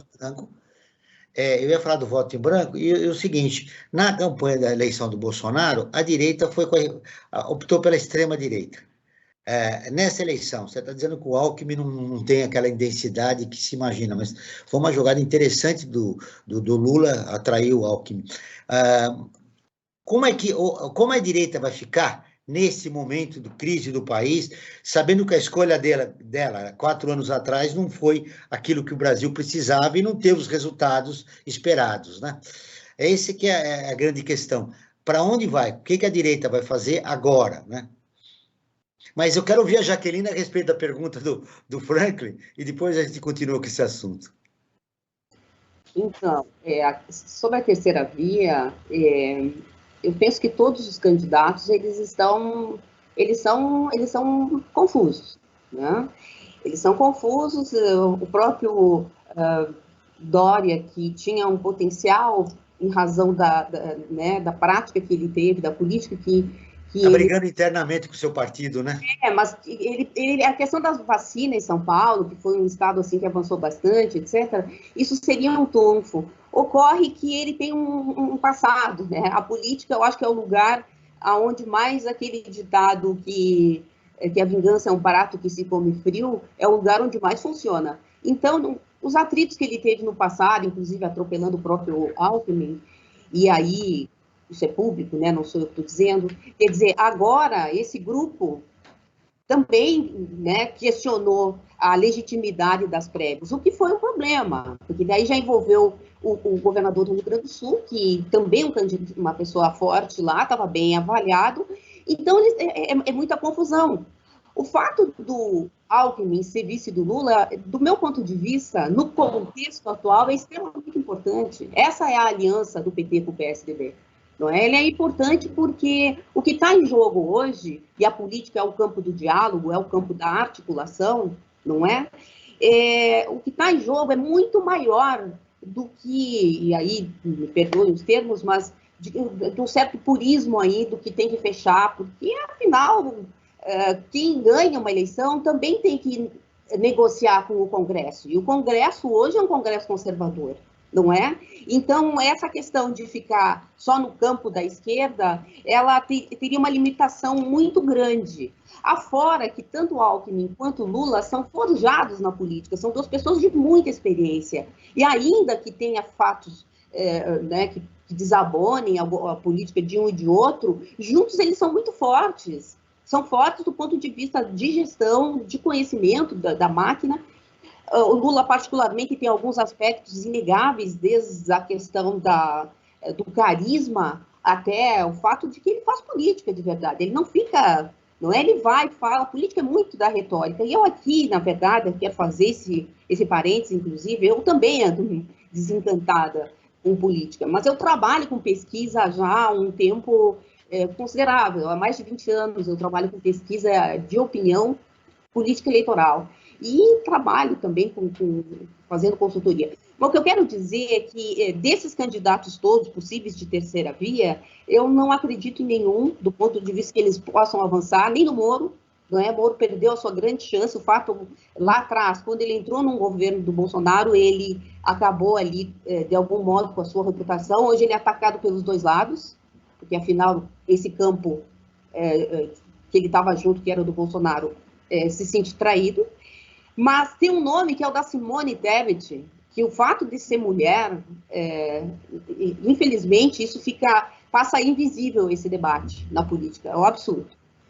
B: Eu ia falar do voto em branco, e o seguinte, na campanha da eleição do Bolsonaro, a direita optou pela extrema-direita. Nessa eleição, você está dizendo que o Alckmin não tem aquela intensidade que se imagina, mas foi uma jogada interessante do Lula atrair o Alckmin. Como a direita vai ficar nesse momento de crise do país, sabendo que a escolha dela 4 anos atrás não foi aquilo que o Brasil precisava e não teve os resultados esperados, né? Esse que é a grande questão. Para onde vai? O que a direita vai fazer agora, né? Mas eu quero ouvir a Jaqueline a respeito da pergunta do Franklin e depois a gente continua com esse assunto.
E: Então, sobre a terceira via, eu penso que todos os candidatos eles são confusos, né? Eles são confusos. O próprio Dória, que tinha um potencial em razão da prática que ele teve, da política que
B: está brigando internamente com o seu partido, né?
E: Mas a questão das vacinas em São Paulo, que foi um estado assim que avançou bastante, etc., isso seria um trunfo. Ocorre que ele tem um passado, né? A política, eu acho que é o lugar onde mais aquele ditado que que a vingança é um prato que se come frio, é o lugar onde mais funciona. Então, os atritos que ele teve no passado, inclusive atropelando o próprio Alckmin, e aí, isso é público, né, não sou eu que estou dizendo, quer dizer, agora esse grupo também, né, questionou a legitimidade das prévias, o que foi um problema, porque daí já envolveu o governador do Rio Grande do Sul, que também uma pessoa forte lá, estava bem avaliado, então é muita confusão. O fato do Alckmin ser vice do Lula, do meu ponto de vista, no contexto atual, é extremamente importante. Essa é a aliança do PT com o PSDB. Não é? Ele é importante porque o que está em jogo hoje, e a política é o campo do diálogo, é o campo da articulação, não é? O que está em jogo é muito maior do que, e aí, me perdoem os termos, mas de um certo purismo aí do que tem que fechar, porque, afinal, quem ganha uma eleição também tem que negociar com o Congresso, e o Congresso hoje é um Congresso conservador, não é? Então, essa questão de ficar só no campo da esquerda, ela teria uma limitação muito grande. Afora que tanto Alckmin quanto Lula são forjados na política, são duas pessoas de muita experiência. E ainda que tenha fatos né, que desabonem a política de um e de outro, juntos eles são muito fortes. São fortes do ponto de vista de gestão, de conhecimento da máquina. O Lula, particularmente, tem alguns aspectos inegáveis, desde a questão do carisma até o fato de que ele faz política de verdade. Ele não fica, não é? Ele vai e fala, a política é muito da retórica. E eu aqui, na verdade, quero fazer esse parênteses, inclusive, eu também ando desencantada com política, mas eu trabalho com pesquisa já há um tempo considerável, há mais de 20 anos eu trabalho com pesquisa de opinião política eleitoral. E trabalho também fazendo consultoria. Mas o que eu quero dizer é que desses candidatos todos possíveis de terceira via, eu não acredito em nenhum, do ponto de vista que eles possam avançar, nem no Moro, não é? Moro perdeu a sua grande chance, o fato, lá atrás, quando ele entrou num governo do Bolsonaro, ele acabou ali, de algum modo, com a sua reputação. Hoje ele é atacado pelos dois lados, porque, afinal, esse campo que ele estava junto, que era do Bolsonaro, se sente traído. Mas tem um nome que é o da Simone Tebet, que o fato de ser mulher, infelizmente, isso passa invisível esse debate na política, é um absurdo,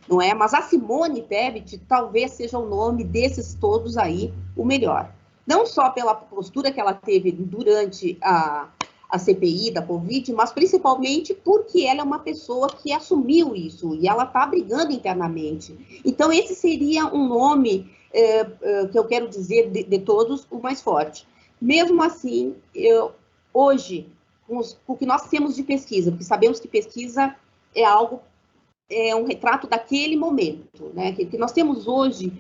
E: não é? Mas a Simone Tebet talvez seja o nome desses todos aí o melhor. Não só pela postura que ela teve durante a CPI da Covid, mas principalmente porque ela é uma pessoa que assumiu isso e ela está brigando internamente. Então, esse seria um nome que eu quero dizer de todos, o mais forte. Mesmo assim, hoje, com o que nós temos de pesquisa, porque sabemos que pesquisa é um retrato daquele momento, né? Que nós temos hoje,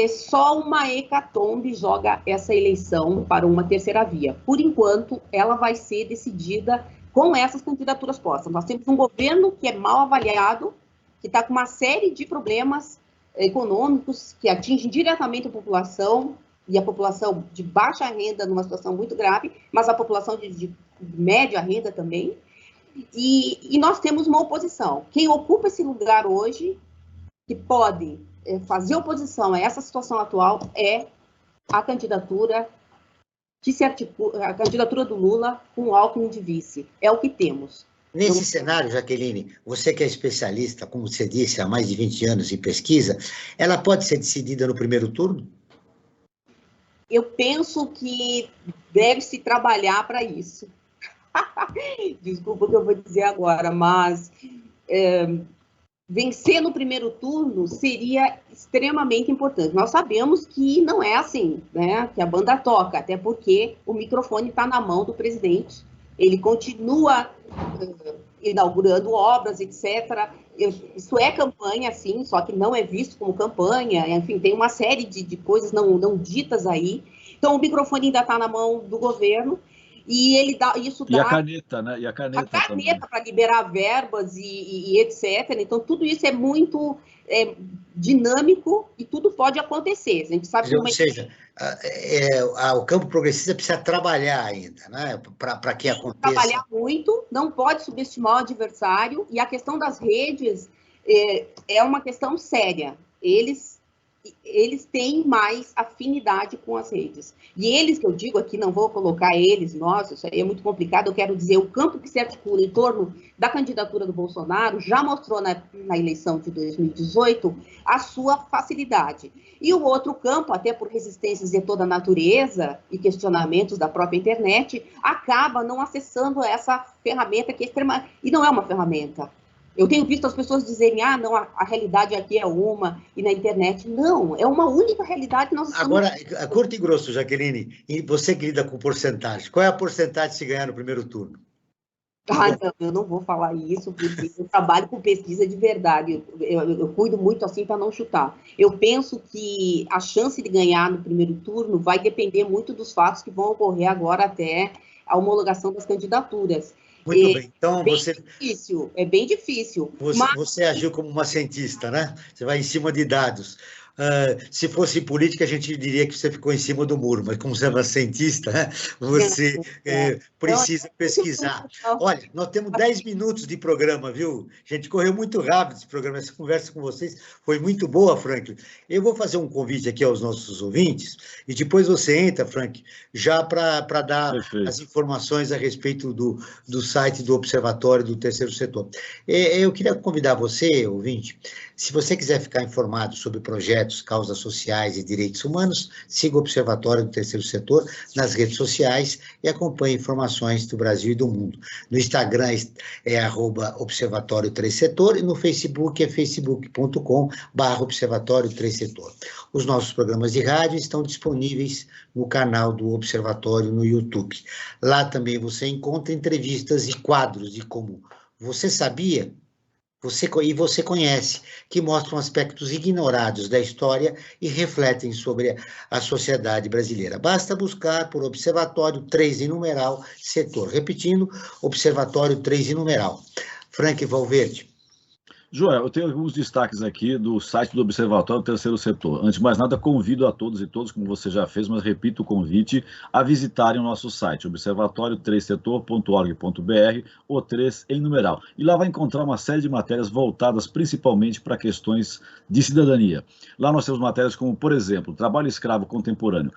E: só uma hecatombe joga essa eleição para uma terceira via. Por enquanto, ela vai ser decidida com essas candidaturas postas. Nós temos um governo que é mal avaliado, que está com uma série de problemas econômicos que atingem diretamente a população, e a população de baixa renda numa situação muito grave, mas a população de média renda também, e nós temos uma oposição. Quem ocupa esse lugar hoje, que pode fazer oposição a essa situação atual, é a candidatura a candidatura do Lula com o Alckmin de vice. É o que temos.
B: Nesse cenário, Jaqueline, você que é especialista, como você disse, há mais de 20 anos em pesquisa, ela pode ser decidida no primeiro turno?
E: Eu penso que deve-se trabalhar para isso. Desculpa o que eu vou dizer agora, mas vencer no primeiro turno seria extremamente importante. Nós sabemos que não é assim, né? Que a banda toca, até porque o microfone está na mão do presidente. Ele continua inaugurando obras, etc. Isso é campanha, sim, só que não é visto como campanha. Enfim, tem uma série de coisas não ditas aí. Então, o microfone ainda está na mão do governo e ele dá isso.
C: E a caneta, né? E a caneta
E: para liberar verbas e etc. Então, tudo isso é muito dinâmico e tudo pode acontecer. A gente sabe
B: Ou seja, o campo progressista precisa trabalhar ainda, né? Para que aconteça.
E: Trabalhar muito, não pode subestimar o adversário, e a questão das redes é uma questão séria. Eles têm mais afinidade com as redes. E eles, que eu digo aqui, não vou colocar eles, nossa, isso aí é muito complicado, eu quero dizer, o campo que se articula em torno da candidatura do Bolsonaro já mostrou na eleição de 2018 a sua facilidade. E o outro campo, até por resistências de toda a natureza e questionamentos da própria internet, acaba não acessando essa ferramenta que é extrema... E não é uma ferramenta. Eu tenho visto as pessoas dizerem, não, a realidade aqui é uma, e na internet, não, é uma única realidade. Nós estamos...
B: Agora, curto e grosso, Jaqueline, e você que lida com porcentagem, qual é a porcentagem de se ganhar no primeiro turno?
E: Não, eu não vou falar isso, porque eu trabalho com pesquisa de verdade, eu cuido muito assim para não chutar. Eu penso que a chance de ganhar no primeiro turno vai depender muito dos fatos que vão ocorrer agora até a homologação das candidaturas.
B: Muito bem, então
E: É bem difícil.
B: Você agiu como uma cientista, né? Você vai em cima de dados. Se fosse política, a gente diria que você ficou em cima do muro, mas como você é uma cientista, né? Você precisa pesquisar. Olha, nós temos 10 minutos de programa, viu? A gente correu muito rápido esse programa, essa conversa com vocês foi muito boa, Franklin. Eu vou fazer um convite aqui aos nossos ouvintes, e depois você entra, Frank, já para dar as informações a respeito do site do Observatório do Terceiro Setor. Eu queria convidar você, ouvinte, se você quiser ficar informado sobre projetos, causas sociais e direitos humanos, siga o Observatório do Terceiro Setor nas redes sociais e acompanhe informações do Brasil e do mundo. No Instagram é @Observatório3Setor e no Facebook é facebook.com/Observatório3Setor. Os nossos programas de rádio estão disponíveis no canal do Observatório no YouTube. Lá também você encontra entrevistas e quadros de como você sabia... Você conhece, que mostram aspectos ignorados da história e refletem sobre a sociedade brasileira. Basta buscar por Observatório 3 em numeral Setor. Repetindo, Observatório 3 em numeral. Frank Valverde.
C: Joel, eu tenho alguns destaques aqui do site do Observatório do Terceiro Setor. Antes de mais nada, convido a todos e todas, como você já fez, mas repito o convite, a visitarem o nosso site, observatório3setor.org.br, ou 3 em numeral. E lá vai encontrar uma série de matérias voltadas principalmente para questões de cidadania. Lá nós temos matérias como, por exemplo, trabalho escravo contemporâneo.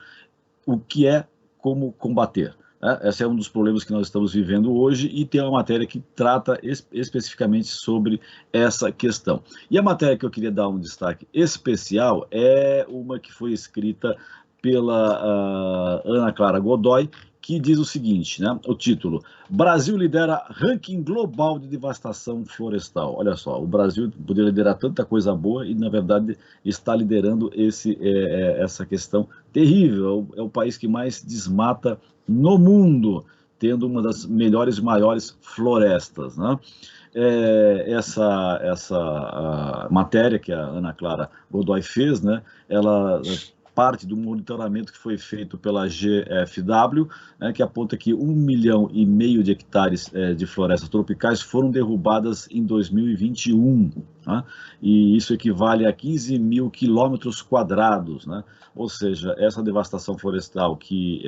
C: O que é, como combater? Esse é um dos problemas que nós estamos vivendo hoje e tem uma matéria que trata especificamente sobre essa questão. E a matéria que eu queria dar um destaque especial é uma que foi escrita pela Ana Clara Godoy, que diz o seguinte, né? O título: Brasil lidera ranking global de devastação florestal. Olha só, o Brasil poderia liderar tanta coisa boa e, na verdade, está liderando essa questão terrível. É o país que mais desmata no mundo, tendo uma das melhores e maiores florestas, né? Essa matéria que a Ana Clara Godoy fez, né? Ela parte do monitoramento que foi feito pela GFW, né, que aponta que 1,5 milhão de hectares de florestas tropicais foram derrubadas em 2021, né, e isso equivale a 15 mil quilômetros quadrados, né, ou seja, essa devastação florestal que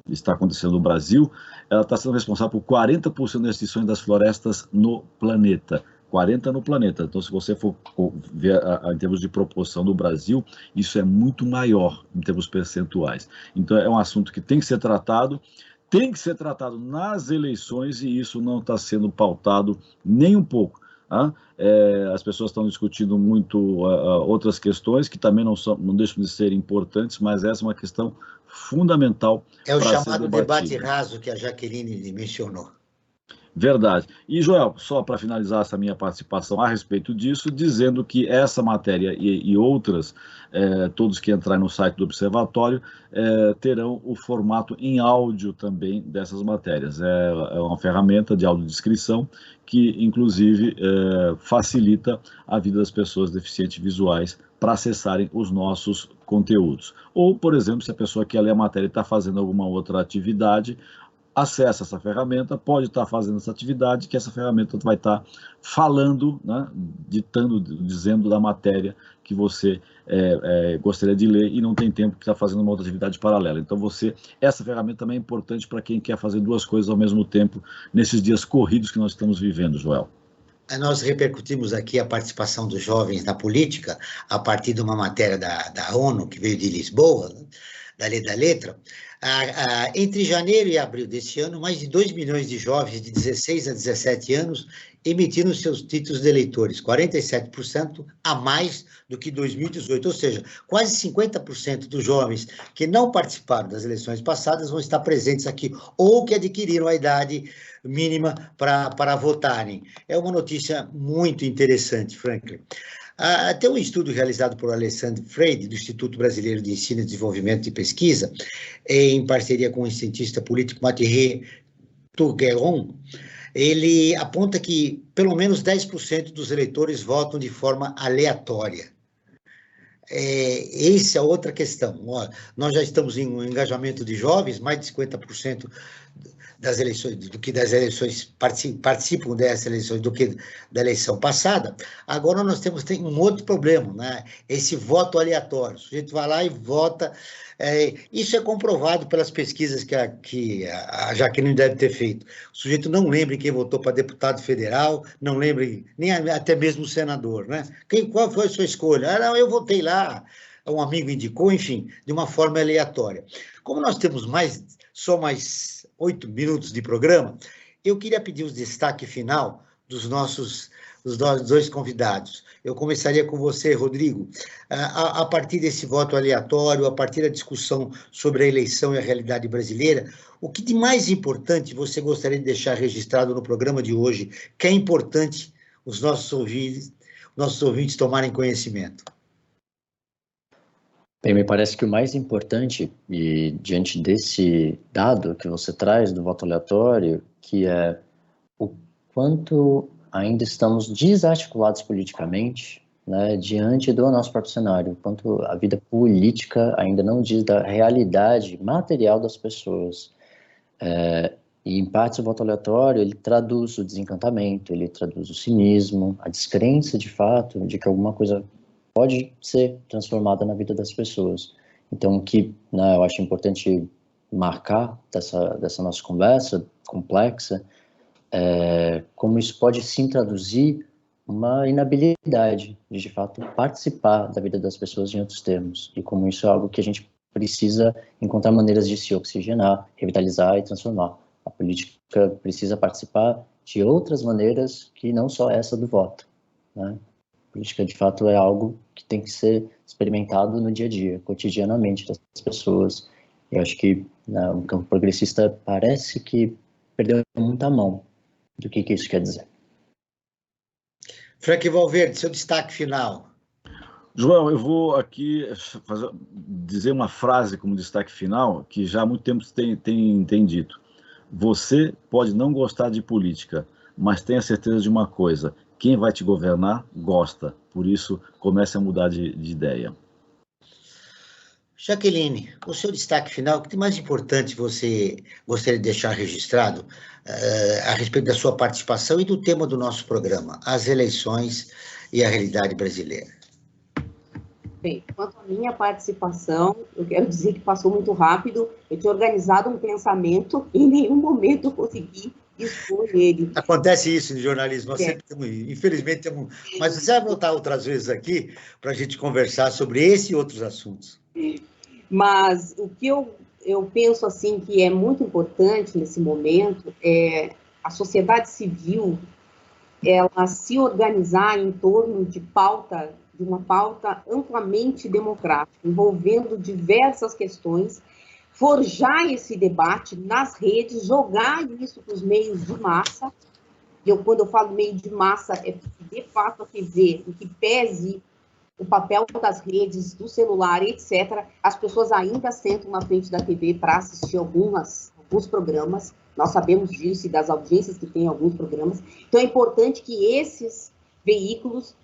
C: está acontecendo no Brasil, ela está sendo responsável por 40% das extinções das florestas no planeta. 40 no planeta. Então, se você for ver em termos de proporção do Brasil, isso é muito maior em termos percentuais. Então, é um assunto que tem que ser tratado nas eleições e isso não está sendo pautado nem um pouco. As pessoas estão discutindo muito outras questões que também não deixam de ser importantes, mas essa é uma questão fundamental.
B: É o chamado debate raso que a Jaqueline mencionou.
C: Verdade. E, Joel, só para finalizar essa minha participação a respeito disso, dizendo que essa matéria e outras, todos que entrarem no site do Observatório, terão o formato em áudio também dessas matérias. É uma ferramenta de audiodescrição que, inclusive, facilita a vida das pessoas deficientes visuais para acessarem os nossos conteúdos. Ou, por exemplo, se a pessoa quer ler a matéria e está fazendo alguma outra atividade, acessa essa ferramenta, pode estar fazendo essa atividade, que essa ferramenta vai estar falando, né, dizendo da matéria que você gostaria de ler e não tem tempo que está fazendo uma outra atividade paralela. Então, essa ferramenta também é importante para quem quer fazer duas coisas ao mesmo tempo, nesses dias corridos que nós estamos vivendo, Joel.
B: Nós repercutimos aqui a participação dos jovens na política a partir de uma matéria da ONU, que veio de Lisboa, né, da Lei da Letra. Entre janeiro e abril deste ano, mais de 2 milhões de jovens de 16 a 17 anos emitiram seus títulos de eleitores, 47% a mais do que 2018, ou seja, quase 50% dos jovens que não participaram das eleições passadas vão estar presentes aqui, ou que adquiriram a idade mínima para votarem. É uma notícia muito interessante, Franklin. Tem um estudo realizado por Alessandro Freire, do Instituto Brasileiro de Ensino, Desenvolvimento e Pesquisa, em parceria com o cientista político Mathieu Tourgueron. Ele aponta que pelo menos 10% dos eleitores votam de forma aleatória. Essa é outra questão. Nós já estamos em um engajamento de jovens, mais de 50% das eleições, do que das eleições participam dessas eleições do que da eleição passada. Agora nós tem um outro problema, né? Esse voto aleatório. O sujeito vai lá e vota. Isso é comprovado pelas pesquisas que a Jaqueline deve ter feito. O sujeito não lembra quem votou para deputado federal, não lembra nem até mesmo o senador, né? Qual foi a sua escolha? Não, eu votei lá, um amigo indicou, enfim, de uma forma aleatória. Como nós temos só mais 8 minutos de programa, eu queria pedir o destaque final dos nossos dois convidados. Eu começaria com você, Rodrigo. A partir desse voto aleatório, a partir da discussão sobre a eleição e a realidade brasileira, o que de mais importante você gostaria de deixar registrado no programa de hoje, que é importante os nossos ouvintes tomarem conhecimento?
D: Bem, me parece que o mais importante, e diante desse dado que você traz do voto aleatório, que é o quanto ainda estamos desarticulados politicamente, né, diante do nosso próprio cenário, o quanto a vida política ainda não diz da realidade material das pessoas. E, em parte, o voto aleatório, ele traduz o desencantamento, ele traduz o cinismo, a descrença, de fato, de que alguma coisa pode ser transformada na vida das pessoas. Então, o que, né, eu acho importante marcar dessa nossa conversa complexa é como isso pode sim traduzir uma inabilidade de fato, participar da vida das pessoas em outros termos, e como isso é algo que a gente precisa encontrar maneiras de se oxigenar, revitalizar e transformar. A política precisa participar de outras maneiras que não só essa do voto, né? Política, de fato, é algo que tem que ser experimentado no dia a dia, cotidianamente das pessoas. Eu acho que, né, o campo progressista parece que perdeu muita mão do que isso quer dizer.
B: Frank Valverde, seu destaque final.
C: João, eu vou aqui dizer uma frase como destaque final, que já há muito tempo tem dito. Você pode não gostar de política, mas tenha certeza de uma coisa: quem vai te governar gosta, por isso comece a mudar de ideia.
B: Jaqueline, o seu destaque final, o que de mais importante você gostaria de deixar registrado a respeito da sua participação e do tema do nosso programa, as eleições e a realidade brasileira?
E: Bem, quanto à minha participação, eu quero dizer que passou muito rápido. Eu tinha organizado um pensamento e em nenhum momento eu consegui expor ele.
B: Acontece isso no jornalismo, nós sempre temos, infelizmente temos, mas você vai voltar outras vezes aqui para a gente conversar sobre esse e outros assuntos.
E: Mas o que eu penso assim que é muito importante nesse momento é a sociedade civil, ela se organizar em torno de uma pauta amplamente democrática, envolvendo diversas questões, forjar esse debate nas redes, jogar isso para os meios de massa. Quando eu falo meio de massa, é de fato a TV, em que pese o papel das redes, do celular, etc., as pessoas ainda sentam na frente da TV para assistir alguns programas. Nós sabemos disso e das audiências que tem alguns programas. Então, é importante que esses veículos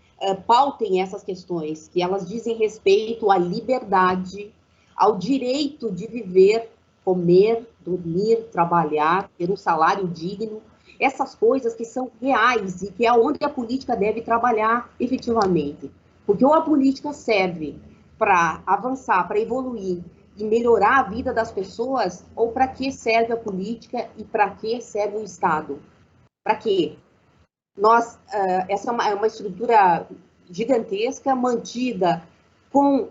E: pautem essas questões, que elas dizem respeito à liberdade, ao direito de viver, comer, dormir, trabalhar, ter um salário digno, essas coisas que são reais e que é onde a política deve trabalhar efetivamente. Porque ou a política serve para avançar, para evoluir e melhorar a vida das pessoas, ou para que serve a política e para que serve o Estado? Para quê? essa é uma estrutura gigantesca, mantida com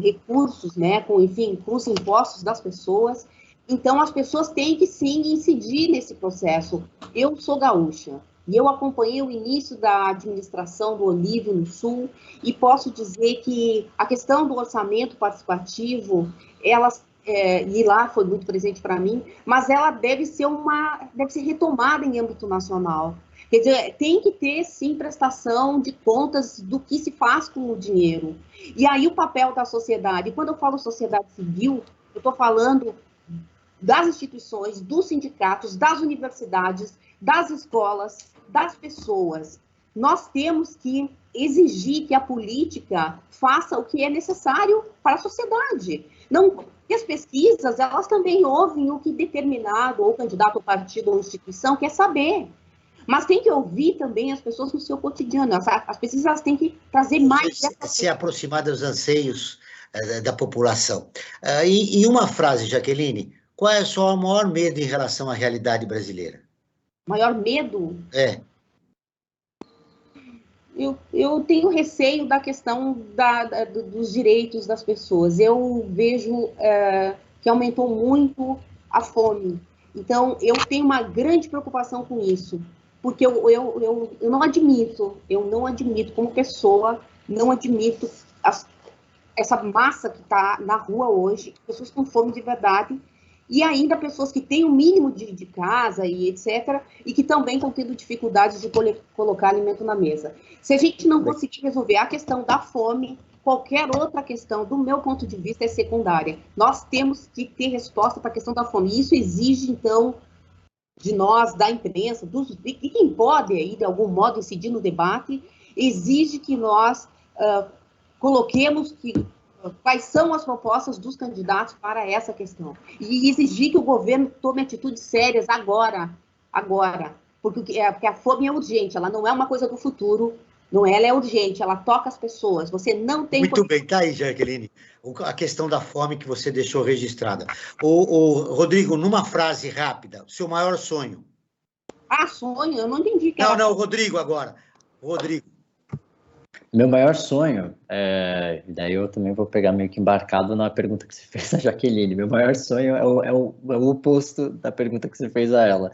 E: recursos, né, com os impostos das pessoas. Então, as pessoas têm que, sim, incidir nesse processo. Eu sou gaúcha e eu acompanhei o início da administração do Olívio no Sul e posso dizer que a questão do orçamento participativo, e lá foi muito presente para mim, mas ela deve ser retomada em âmbito nacional. Quer dizer, tem que ter, sim, prestação de contas do que se faz com o dinheiro. E aí o papel da sociedade, e quando eu falo sociedade civil, eu estou falando das instituições, dos sindicatos, das universidades, das escolas, das pessoas. Nós temos que exigir que a política faça o que é necessário para a sociedade. Não, e as pesquisas, elas também ouvem o que determinado, ou candidato, ou partido, ou instituição quer saber. Mas tem que ouvir também as pessoas no seu cotidiano. As pesquisas elas têm que trazer mais...
B: Se aproximar dos anseios da população. E uma frase, Jaqueline, qual é o seu maior medo em relação à realidade brasileira?
E: Maior medo?
B: É.
E: Eu tenho receio da questão dos direitos das pessoas. Eu vejo que aumentou muito a fome. Então, eu tenho uma grande preocupação com isso. Porque eu não admito, como pessoa, não admito essa massa que está na rua hoje, pessoas com fome de verdade, e ainda pessoas que têm o mínimo de casa e etc., e que também estão tendo dificuldades de colocar alimento na mesa. Se a gente não conseguir resolver a questão da fome, qualquer outra questão, do meu ponto de vista, é secundária. Nós temos que ter resposta para a questão da fome. E isso exige, então, de nós, da imprensa, de quem pode, aí, de algum modo, incidir no debate, exige que nós coloquemos quais são as propostas dos candidatos para essa questão. E exigir que o governo tome atitudes sérias agora, porque a fome é urgente, ela não é uma coisa do futuro, ela é urgente, ela toca as pessoas, você não tem...
B: Muito bem, tá aí, Jaqueline, a questão da fome que você deixou registrada. Rodrigo, numa frase rápida, seu maior sonho?
E: Sonho? Eu não entendi.
B: Não, Rodrigo agora. Rodrigo.
D: Meu maior sonho, daí eu também vou pegar meio que embarcado na pergunta que você fez a Jaqueline. Meu maior sonho é o oposto da pergunta que você fez a ela.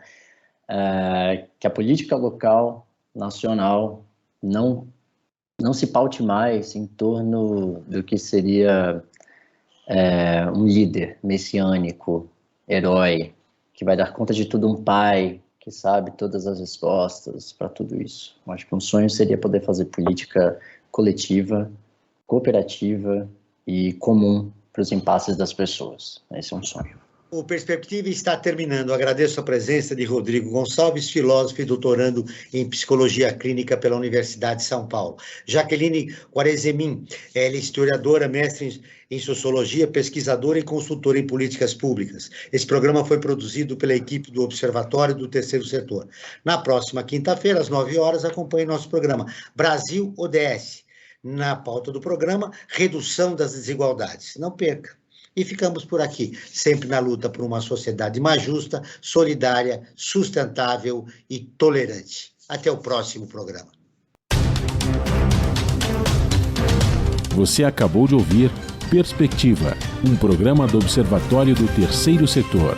D: Que a política local, nacional, não se paute mais em torno do que seria um líder messiânico, herói, que vai dar conta de tudo, um pai que sabe todas as respostas para tudo isso. Eu acho que um sonho seria poder fazer política coletiva, cooperativa e comum para os impasses das pessoas. Esse é um sonho.
B: O Perspectiva está terminando. Agradeço a presença de Rodrigo Gonçalves, filósofo e doutorando em Psicologia Clínica pela Universidade de São Paulo. Jaqueline Quarezemin, ela é historiadora, mestre em Sociologia, pesquisadora e consultora em políticas públicas. Esse programa foi produzido pela equipe do Observatório do Terceiro Setor. Na próxima quinta-feira, às 9 horas, acompanhe nosso programa Brasil ODS. Na pauta do programa, redução das desigualdades. Não perca. E ficamos por aqui, sempre na luta por uma sociedade mais justa, solidária, sustentável e tolerante. Até o próximo programa.
A: Você acabou de ouvir Perspectiva, um programa do Observatório do Terceiro Setor.